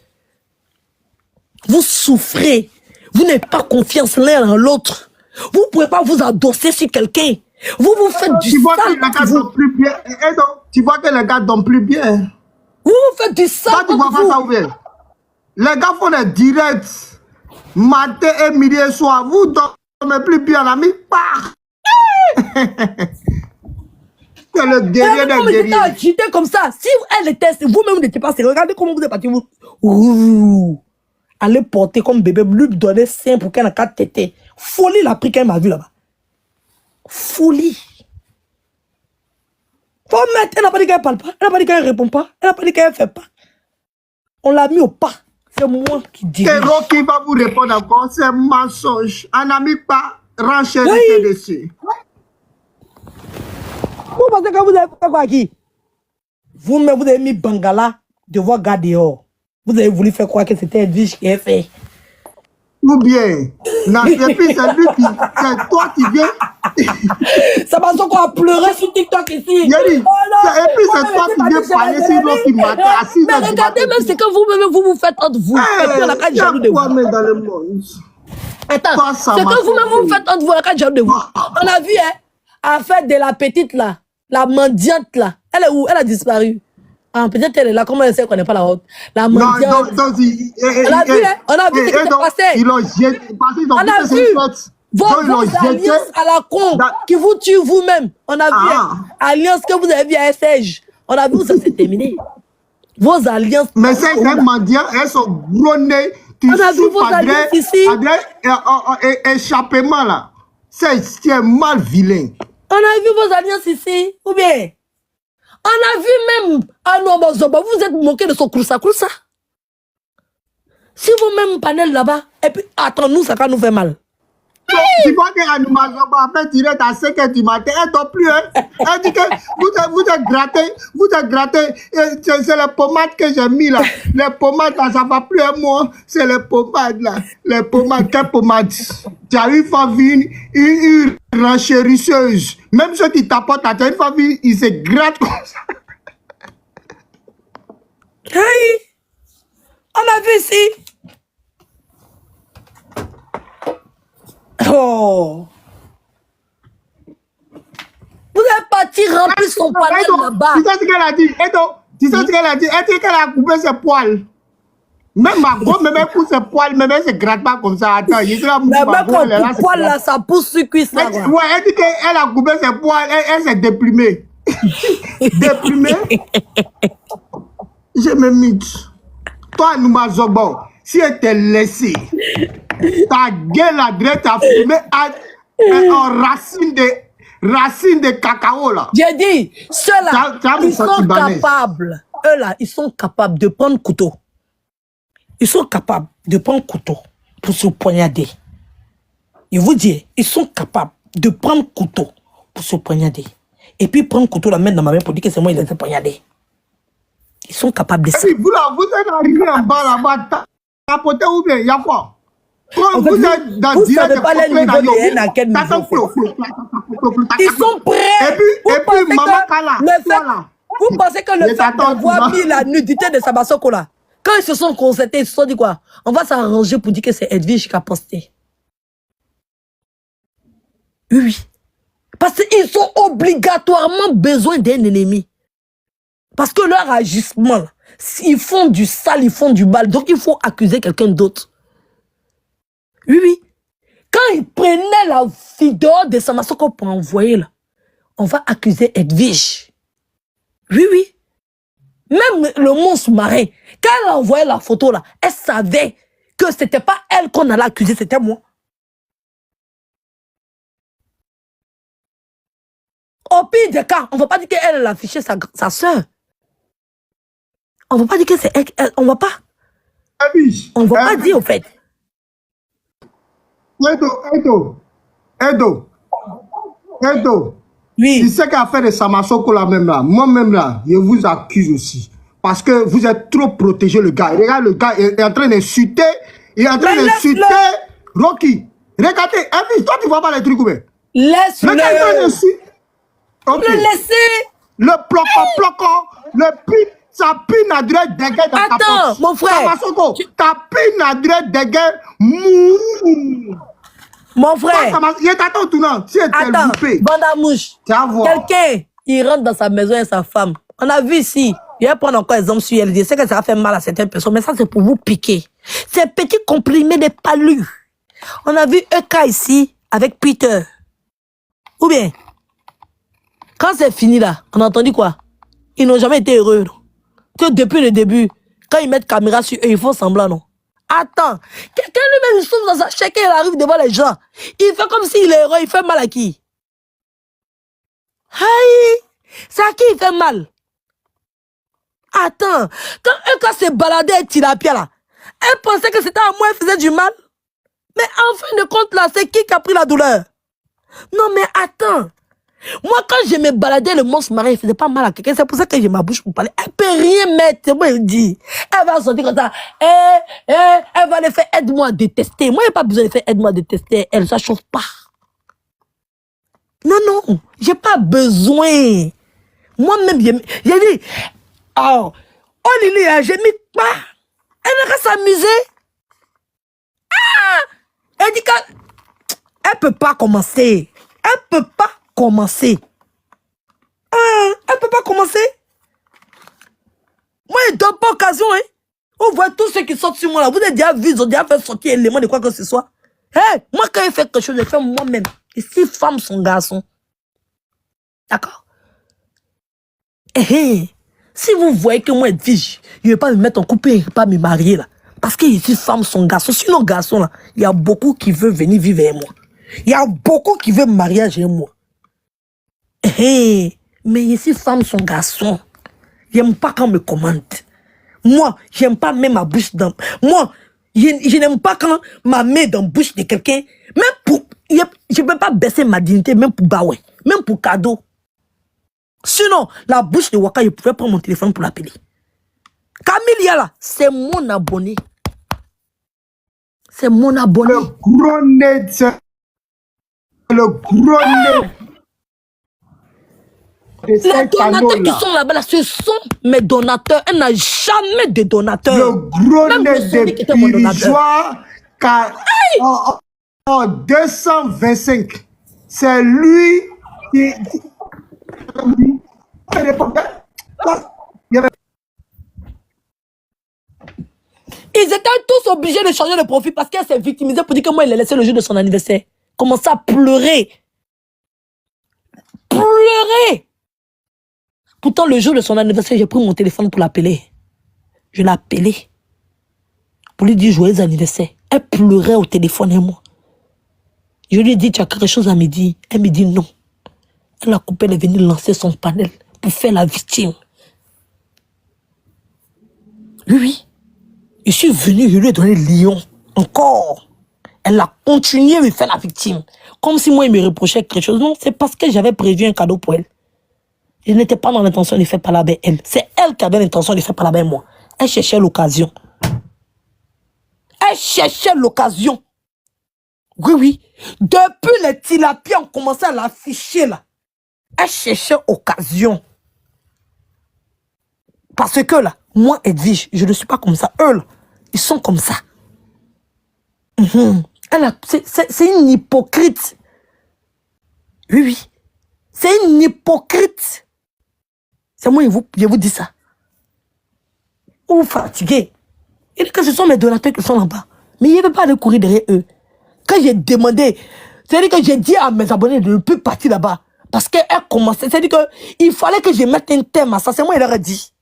vous souffrez. Vous n'avez pas confiance l'un en l'autre. Vous ne pouvez pas vous adosser sur quelqu'un. Vous faites du sale. Tu vois que les gars dorment plus bien. Vous faites du sale. Tu vois pas ça ouvert. Les gars font des directs matin et midi et soir. Vous dormez plus bien, l'ami. C'est le guerrier des guerriers. Agité comme ça. Si elle était, vous-même n'étiez pas sérieux, regardez comment vous êtes parti. Ouh. Allez porter comme bébé, lui donner 5 pour qu'elle ait 4 tétés. Folie la pris qu'elle m'a vu là-bas. Folie. Faut mettre, elle n'a pas dit qu'elle parle pas, elle n'a pas dit qu'elle répond pas, elle n'a pas dit qu'elle fait pas. On l'a mis au pas. C'est moi qui dis. C'est Rocky qui va vous répondre encore, c'est mensonge. On n'a mis pas renchérité dessus. Vous pensez que vous avez fait quoi qui? Vous-même, vous avez mis Bangala devant garder dehors. Vous avez voulu faire croire que c'était Edwige qui a fait. Ou bien, non, et puis c'est lui qui, c'est toi qui viens. Ça m'a dit qu'on a pleuré sur TikTok ici. Et puis c'est toi qui viens parler sur l'autre qui m'a assis. Mais regardez même ce que vous-même vous faites entre vous. Et puis on a qu'à jaloux de vous. Dans le monde. Attends, ce que vous-même vous faites entre vous, quand de vous. On a vu, hein, affaire de la petite là, la mendiante là. Elle est où? Elle a disparu. Ah, peut-être elle est là, comment elle sait qu'on n'est pas la haute? La mendiante. On a vu, hein, on a vu ce qui s'est passé. Ils l'ont jeté, parce qu'ils ont On a vu vos alliances à la con qui vous tuent vous-même. On a vu, hein, alliance que vous avez vu à SH. On a vu où ça s'est terminé. Vos alliances. Mais ces mendiants, elles sont bronnées. On a vu vos alliances ici. Échappement là. C'est mal vilain. On a vu vos alliances ici. Ou bien? On a vu même Anobazoba, vous êtes moqué de son koussa. Si vous-même panel là-bas, et puis attends-nous, ça va nous faire mal. Tu vois que Anobazoba fait direct à 5h du matin, elle dort plus. Hein? Elle dit que vous êtes gratté, c'est les pommades que j'ai mis là. Les pommades là, ça va plus un mois. C'est les pommades là. Les pommades, quelles pommades? Tu as une fois vu une renchérisseuse. Même ceux qui tapotent, tu as une fois vu, ils se grattent comme ça. Hey! On a vu ici. Oh! Vous êtes parti remplir son panel là-bas. Tu sais ce qu'elle a dit? Tu sais ce qu'elle a dit? Elle dit qu'elle a coupé ses poils. Même ma go, même elle pousse ses poils, même elle se gratte pas comme ça. Attends, il là, mais même quand le poil là, ça pousse sur cuisse là. Ouais, elle dit qu'elle a coupé ses poils, elle s'est déprimée. Déprimée? Je me mythe. Toi, Nouma Zobo, si elle t'a laissé, ta gueule à droite a fumé en racine de cacao là. J'ai dit, ceux-là, ils sont capables. Eux là, ils sont capables de prendre couteau. Ils sont capables de prendre couteau pour se poignarder. Je vous dis, ils sont capables de prendre couteau pour se poignarder. Et puis prendre couteau, la mettre dans ma main pour dire que c'est moi qui les ai poignardés. Ils sont capables de ça. Et puis vous là, vous êtes arrivé en bas là-bas, tapoté ou bien, il y a quoi? Quand vous êtes dans vous savez pas les niveaux de haine à quel niveau. Ils sont prêts. Et puis maman Kala, vous pensez que le fait d'avoir mis la nudité de Sabasoko là, quand ils se sont concertés, ils se sont dit quoi? On va s'arranger pour dire que c'est Edwige qui a posté. Oui. Parce qu'ils ont obligatoirement besoin d'un ennemi. Parce que leur agissement, ils font du sale, ils font du mal. Donc il faut accuser quelqu'un d'autre. Oui. Quand ils prenaient la vidéo de Samasoko pour envoyer là, on va accuser Edwige. Oui. Même le monstre marin, quand elle a envoyé la photo là, elle savait que c'était pas elle qu'on allait accuser, c'était moi. Au pire des cas, on ne va pas dire qu'elle a affiché sa soeur. On ne va pas dire que c'est elle, on ne va pas. On ne va pas dire au fait. Edo. Oui. Tu sais qu'à faire de Samasoko là même là, moi-même là, je vous accuse aussi. Parce que vous êtes trop protégé le gars. Regarde, le gars est en train d'insulter. Il est en train d'insulter Rocky. Regardez, toi tu vois pas les trucs ou bien? Laisse-le. Okay. Le laisser. Le plocon, le pin, sa pine à droite dégueu dans ta poche. Attends, mon frère. Samasoko, ta pine à droite dégueu mou. Mon frère. Il t'attend tout non. Si attends, Bandamouche. Quelqu'un, il rentre dans sa maison et sa femme. On a vu ici. Je vais prendre encore exemple sur elle. Je sais que ça va faire mal à certaines personnes, mais ça c'est pour vous piquer. Ces petits comprimés de palus. On a vu un cas ici avec Peter. Ou bien, quand c'est fini là, on a entendu quoi? Ils n'ont jamais été heureux. Non? Que depuis le début, quand ils mettent caméra sur eux, ils font semblant, non? Attends, quelqu'un lui-même, il souffle dans sa chèque et il arrive devant les gens. Il fait comme s'il est heureux, il fait mal à qui? Aïe! C'est à qui il fait mal? Attends, quand s'est baladé avec Tilapia là, elle pensait que c'était à moi, elle faisait du mal. Mais en fin de compte là, c'est qui a pris la douleur? Non mais attends. Moi, quand je me baladais, le monstre marin, il faisait pas mal à quelqu'un. C'est pour ça que j'ai ma bouche pour parler. Elle peut rien mettre. C'est moi, il dit. Elle va sortir comme ça. Elle va le faire aide-moi à détester. Moi, il n'y a pas besoin de faire aide-moi à détester. Elle, ça chauffe pas. Non. J'ai pas besoin. Moi-même, j'ai dit. Oh Lily, j'ai mis pas. Elle n'a qu'à s'amuser. Elle dit qu'elle peut pas commencer. Elle peut pas commencer. Elle peut pas commencer. Moi, je donne pas occasion, hein. On voit tous ceux qui sortent sur moi là. Vous avez déjà vu, ils ont déjà fait sortir l'élément de quoi que ce soit. Hey, moi, quand je fais quelque chose, je fais moi-même. Et si femme, son garçon. D'accord? Si vous voyez que moi, je ne vais pas me mettre en couple et pas me marier là. Parce que je suis femme, son garçon. Sinon, garçon là, il y a beaucoup qui veulent venir vivre avec moi. Il y a beaucoup qui veulent me marier avec moi. Mais je suis femme, son garçon. J'aime pas quand on me commande. Moi, j'aime pas mettre ma bouche dans... Moi, je n'aime pas quand ma main dans la bouche de quelqu'un. Même pour... Je ne peux pas baisser ma dignité, même pour baoué. Même pour cadeau. Sinon, la bouche de Waka, je pouvais prendre mon téléphone pour l'appeler. Camille là, c'est mon abonné. C'est mon abonné. Le gros nez, c'est le gros nez. Les donateurs qui sont là-bas, ce sont mes donateurs. Elle n'a jamais de donateurs. Le gros nez des Pirigeois en 225. C'est lui qui... Ils étaient tous obligés de changer de profil parce qu'elle s'est victimisée pour dire que moi, il l'a laissé le jour de son anniversaire. Commence à pleurer. Pleurer. Pourtant, le jour de son anniversaire, j'ai pris mon téléphone pour l'appeler. Je l'ai appelé. Pour lui dire joyeux anniversaire. Elle pleurait au téléphone et moi. Je lui ai dit, tu as quelque chose à me dire. Elle me dit non. Elle a coupé, elle est venue lancer son panel pour faire la victime. Oui. Je suis venu, je lui ai donné le lion. Encore. Elle a continué à me faire la victime. Comme si moi, il me reprochait quelque chose. Non, c'est parce que j'avais prévu un cadeau pour elle. Je n'étais pas dans l'intention de faire parler avec elle. C'est elle qui avait l'intention de faire parler avec moi. Elle cherchait l'occasion. Elle cherchait l'occasion. Oui, oui. Depuis les tilapias ont commencé à l'afficher là. Elle cherchait occasion. Parce que là, moi, Edwige, je ne suis pas comme ça. Eux, là, ils sont comme ça. C'est une hypocrite. Oui, oui. C'est une hypocrite. C'est moi, je vous dis ça. Vous vous fatiguez. Il dit que ce sont mes donateurs qui sont là-bas. Mais il ne veut pas aller courir derrière eux. Quand j'ai demandé, c'est-à-dire que j'ai dit à mes abonnés de ne plus partir là-bas. Parce qu'elle commençait. C'est-à-dire qu'il fallait que je mette un thème à ça. C'est moi, il leur a dit.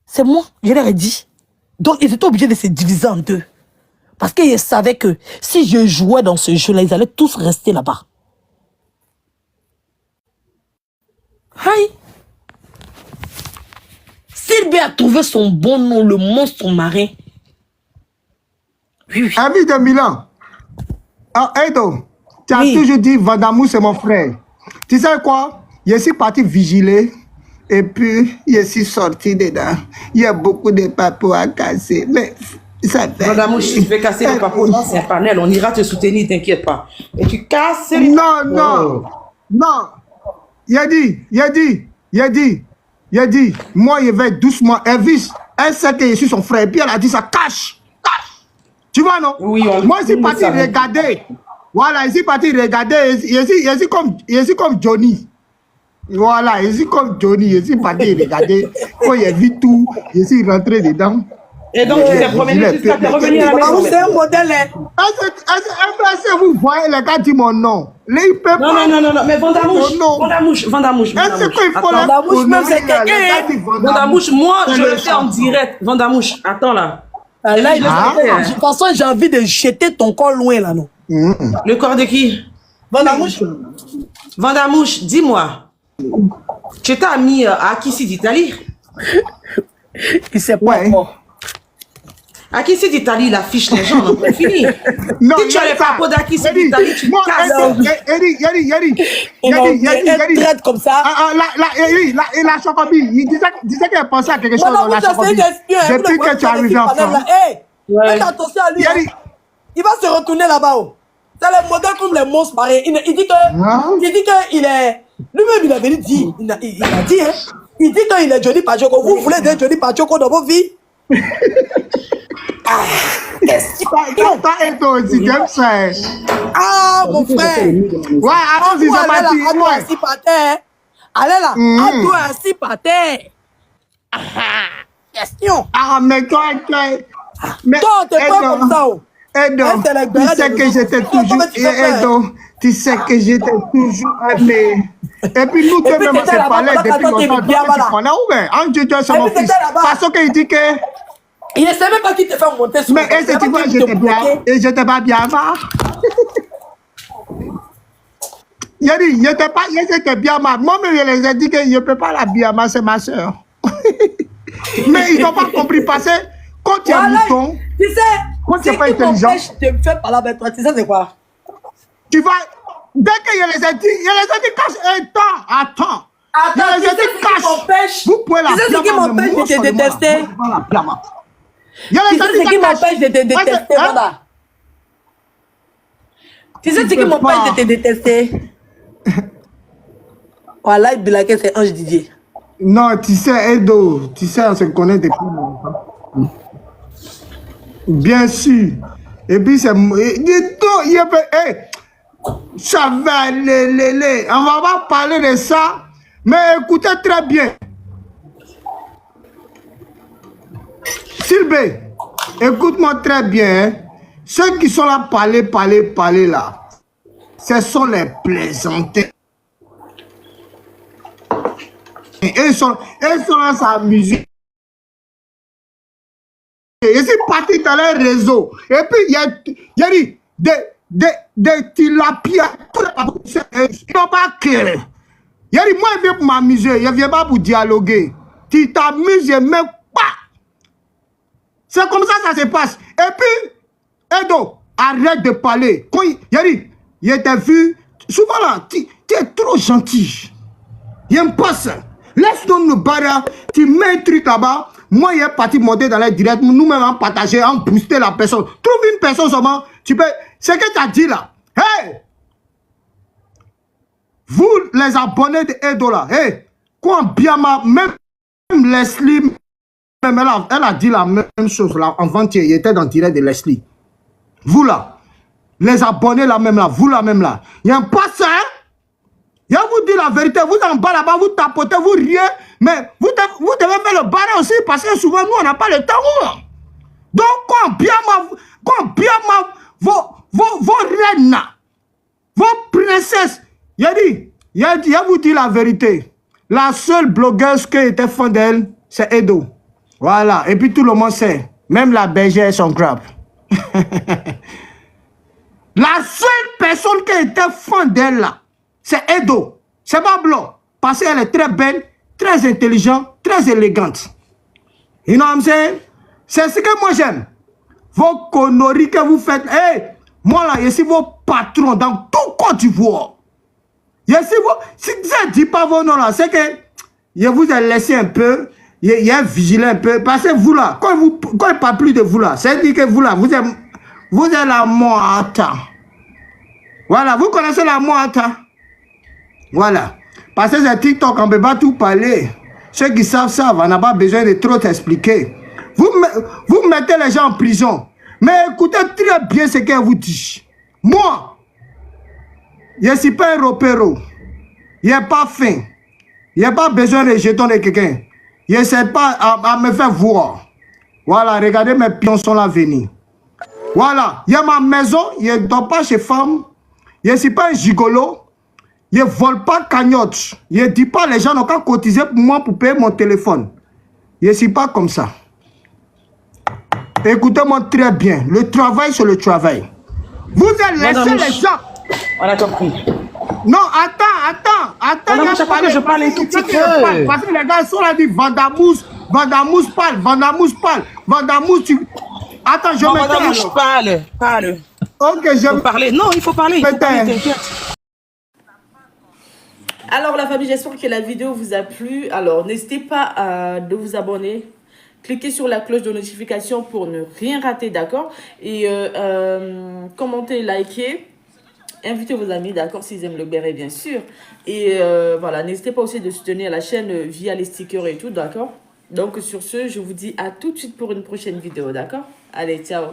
C'est moi, je leur ai dit. Donc, ils étaient obligés de se diviser en deux. Parce qu'ils savaient que si je jouais dans ce jeu-là, ils allaient tous rester là-bas. Aïe. Sylvie a trouvé son bon nom, le monstre marin. Oui, oui. Ami de Milan. Ah, Edo, tu as toujours dit Vandamou, c'est mon frère. Tu sais quoi? Je suis parti vigiler. Et puis, je suis sorti dedans. Il y a beaucoup de papous à casser. Mais ça fait... Madame, si tu veux casser les papous, non, c'est un panel. On ira te soutenir, t'inquiète pas. Et tu casses les... Non, non. Non. Il a dit. Moi, je vais doucement. Elvis, elle sait que je suis son frère. Et puis, elle a dit ça. Cache. Tu vois, non? Oui, moi, je suis parti regarder. Voilà, je suis parti regarder. Je suis comme Johnny. Voilà, je suis comme Johnny, je suis parti regarder. Quand j'ai vu tout, je suis rentré dedans. Et donc, tu t'es promené jusqu'à te revenir à la maison. C'est un modèle. Est-ce que vous voyez les gars disent mon nom? Non, mais Vandamouche. Est-ce qu'il faut Vandamouche, même c'est quelqu'un. Vandamouche, moi, je le fais en direct. Vandamouche, attends là. Là, de toute façon, j'ai envie de jeter ton corps loin là, non? Le corps de qui? Vandamouche, dis-moi. Tu étais ami à Akissi d'Italie? Il sait pas quoi. Akissi d'Italie, il affiche les gens, on a fini. Non, si tu as les papos d'Akissi d'Italie, tu casses. Il traite comme ça. La Chocobie, il disait qu'elle pensait à quelque chose dans la Chocobie. Depuis que tu es arrivé en France. Faites attention à lui. Il va se retourner là-bas. C'est le modèle comme les monstres pareils. Il dit qu'il est... Lui-même, il avait dit, il a dit, hein, il dit qu'il est Johnny Pachoko. Vous voulez dire Johnny Pachoko dans vos vies? question. Toi et toi aussi, t'aimes ça. Hein. Ah, mon frère. Ouais, alors, c'est ça, Ado assis par terre. Allez là, Ado assis par terre. Question. Ah, mais toi, mais toi, t'es pas comme ça. Edo, tu sais que j'étais toujours... Edo, tu sais que j'étais toujours aimé. Et puis nous, toi même, on s'est parlé depuis longtemps. Tu connais où, mais en Dieu, c'est mon fils. Parce qu'il dit que... Il ne savait pas qui te fait monter sur mais est-ce que tu vois, j'étais bien, et j'étais pas bien, ma. Il a dit, j'étais bien, ma. Moi-même, je les ai dit que je ne peux pas la bien, ma, c'est ma soeur. Mais ils n'ont pas compris, parce que quand tu es mouton, tu sais, quand tu n'es pas intelligent, tu me fais parler avec toi, tu sais c'est quoi? Tu vas, dès que je les ai dit, cache, attends. Attends, tu sais ce qui m'empêche? Vous pouvez la tu sais ce qui m'empêche de te détester? Tu sais ce qui m'empêche de te détester, voilà. Tu sais ce qui m'empêche de te détester? Voilà, il dit que c'est Ange Didier. Non, tu sais, Edo, tu sais, on se connaît depuis longtemps. Bien sûr. Et puis, c'est... ça va aller, on va pas parler de ça, mais écoutez très bien. Sylvain, écoute-moi très bien. Ceux qui sont là, parler là, ce sont les plaisantés. Et ils sont là, s'amuser. Je suis parti dans les réseaux. Et puis, il y a des tilapias. Ils n'ont pas clair. Il y a dit, moi, je viens pour m'amuser. Je ne viens pas pour dialoguer. Tu t'amuses, je même pas. C'est comme ça que ça se passe. Et puis, Edo, arrête de parler. Quand il a dit, il t'a vu. Souvent là, tu es trop gentil. J'aime pas ça. Laisse-nous nous barrer. Tu mets un truc là-bas. Moi, il est parti monter dans les directs. Nous-mêmes, on partager, on booster la personne. Trouve une personne seulement. Tu peux. Ce que tu as dit là. Hey! Vous, les abonnés de Edo là. Hey! Quoi, bien, même Leslie, elle a dit la même chose là. Avant-hier, il était dans le direct de Leslie. Vous là. Les abonnés là même là. Vous là même là. Il n'y a pas ça, hein? Je vous dis la vérité, vous en bas là-bas, vous tapotez, vous riez, mais vous devez faire le barré aussi parce que souvent nous on n'a pas le temps. Donc quand bien vos reines, vos princesses, je vous dis la vérité, la seule blogueuse qui était fan d'elle, c'est Edo. Voilà, et puis tout le monde sait, même la bergère est son grave. La seule personne qui était fan d'elle là, c'est Edo. C'est pas blanc. Parce qu'elle est très belle, très intelligente, très élégante. You know what I'm saying? C'est ce que moi j'aime. Vos conneries que vous faites. Hey, moi là, je suis vos patrons dans tout Côte d'Ivoire. Si je ne dis pas vos noms là, c'est que je vous ai laissé un peu, je ai vigilé un peu. Parce que vous là, quand il ne parle plus de vous là, c'est-à-dire que vous là, vous êtes la moite. Voilà, vous connaissez la moite. Voilà. Parce que c'est TikTok, on ne peut pas tout parler. Ceux qui savent, on n'a pas besoin de trop t'expliquer. Vous mettez les gens en prison. Mais écoutez très bien ce qu'elle vous dit. Moi, je ne suis pas un ropero. Je n'ai pas faim. Je n'ai pas besoin de jetons de quelqu'un. Je ne sais pas à me faire voir. Voilà, regardez mes pions sont là venus. Voilà, il y a ma maison, je ne dors pas chez femme. Je ne suis pas un gigolo. Je ne vole pas cagnotte. Je ne dis pas les gens n'ont qu'à cotiser pour moi pour payer mon téléphone. Je ne suis pas comme ça. Écoutez-moi très bien. Le travail, c'est le travail. Vous avez laissé les gens. On a compris. Non, attends. Madame, je pas que je parle un tout petit peu. Parce que les gars sont là, disent Vandamous parle. Vandamous, tu... Attends, je me tais. Parle. Ok, je vais parler. Non, il faut parler. Alors la famille, j'espère que la vidéo vous a plu. Alors n'hésitez pas de vous abonner. Cliquez sur la cloche de notification pour ne rien rater, d'accord? Et commentez, likez. Invitez vos amis, d'accord, s'ils aiment le béret, bien sûr. Et voilà, n'hésitez pas aussi de soutenir la chaîne via les stickers et tout, d'accord? Donc sur ce, je vous dis à tout de suite pour une prochaine vidéo, d'accord? Allez, ciao!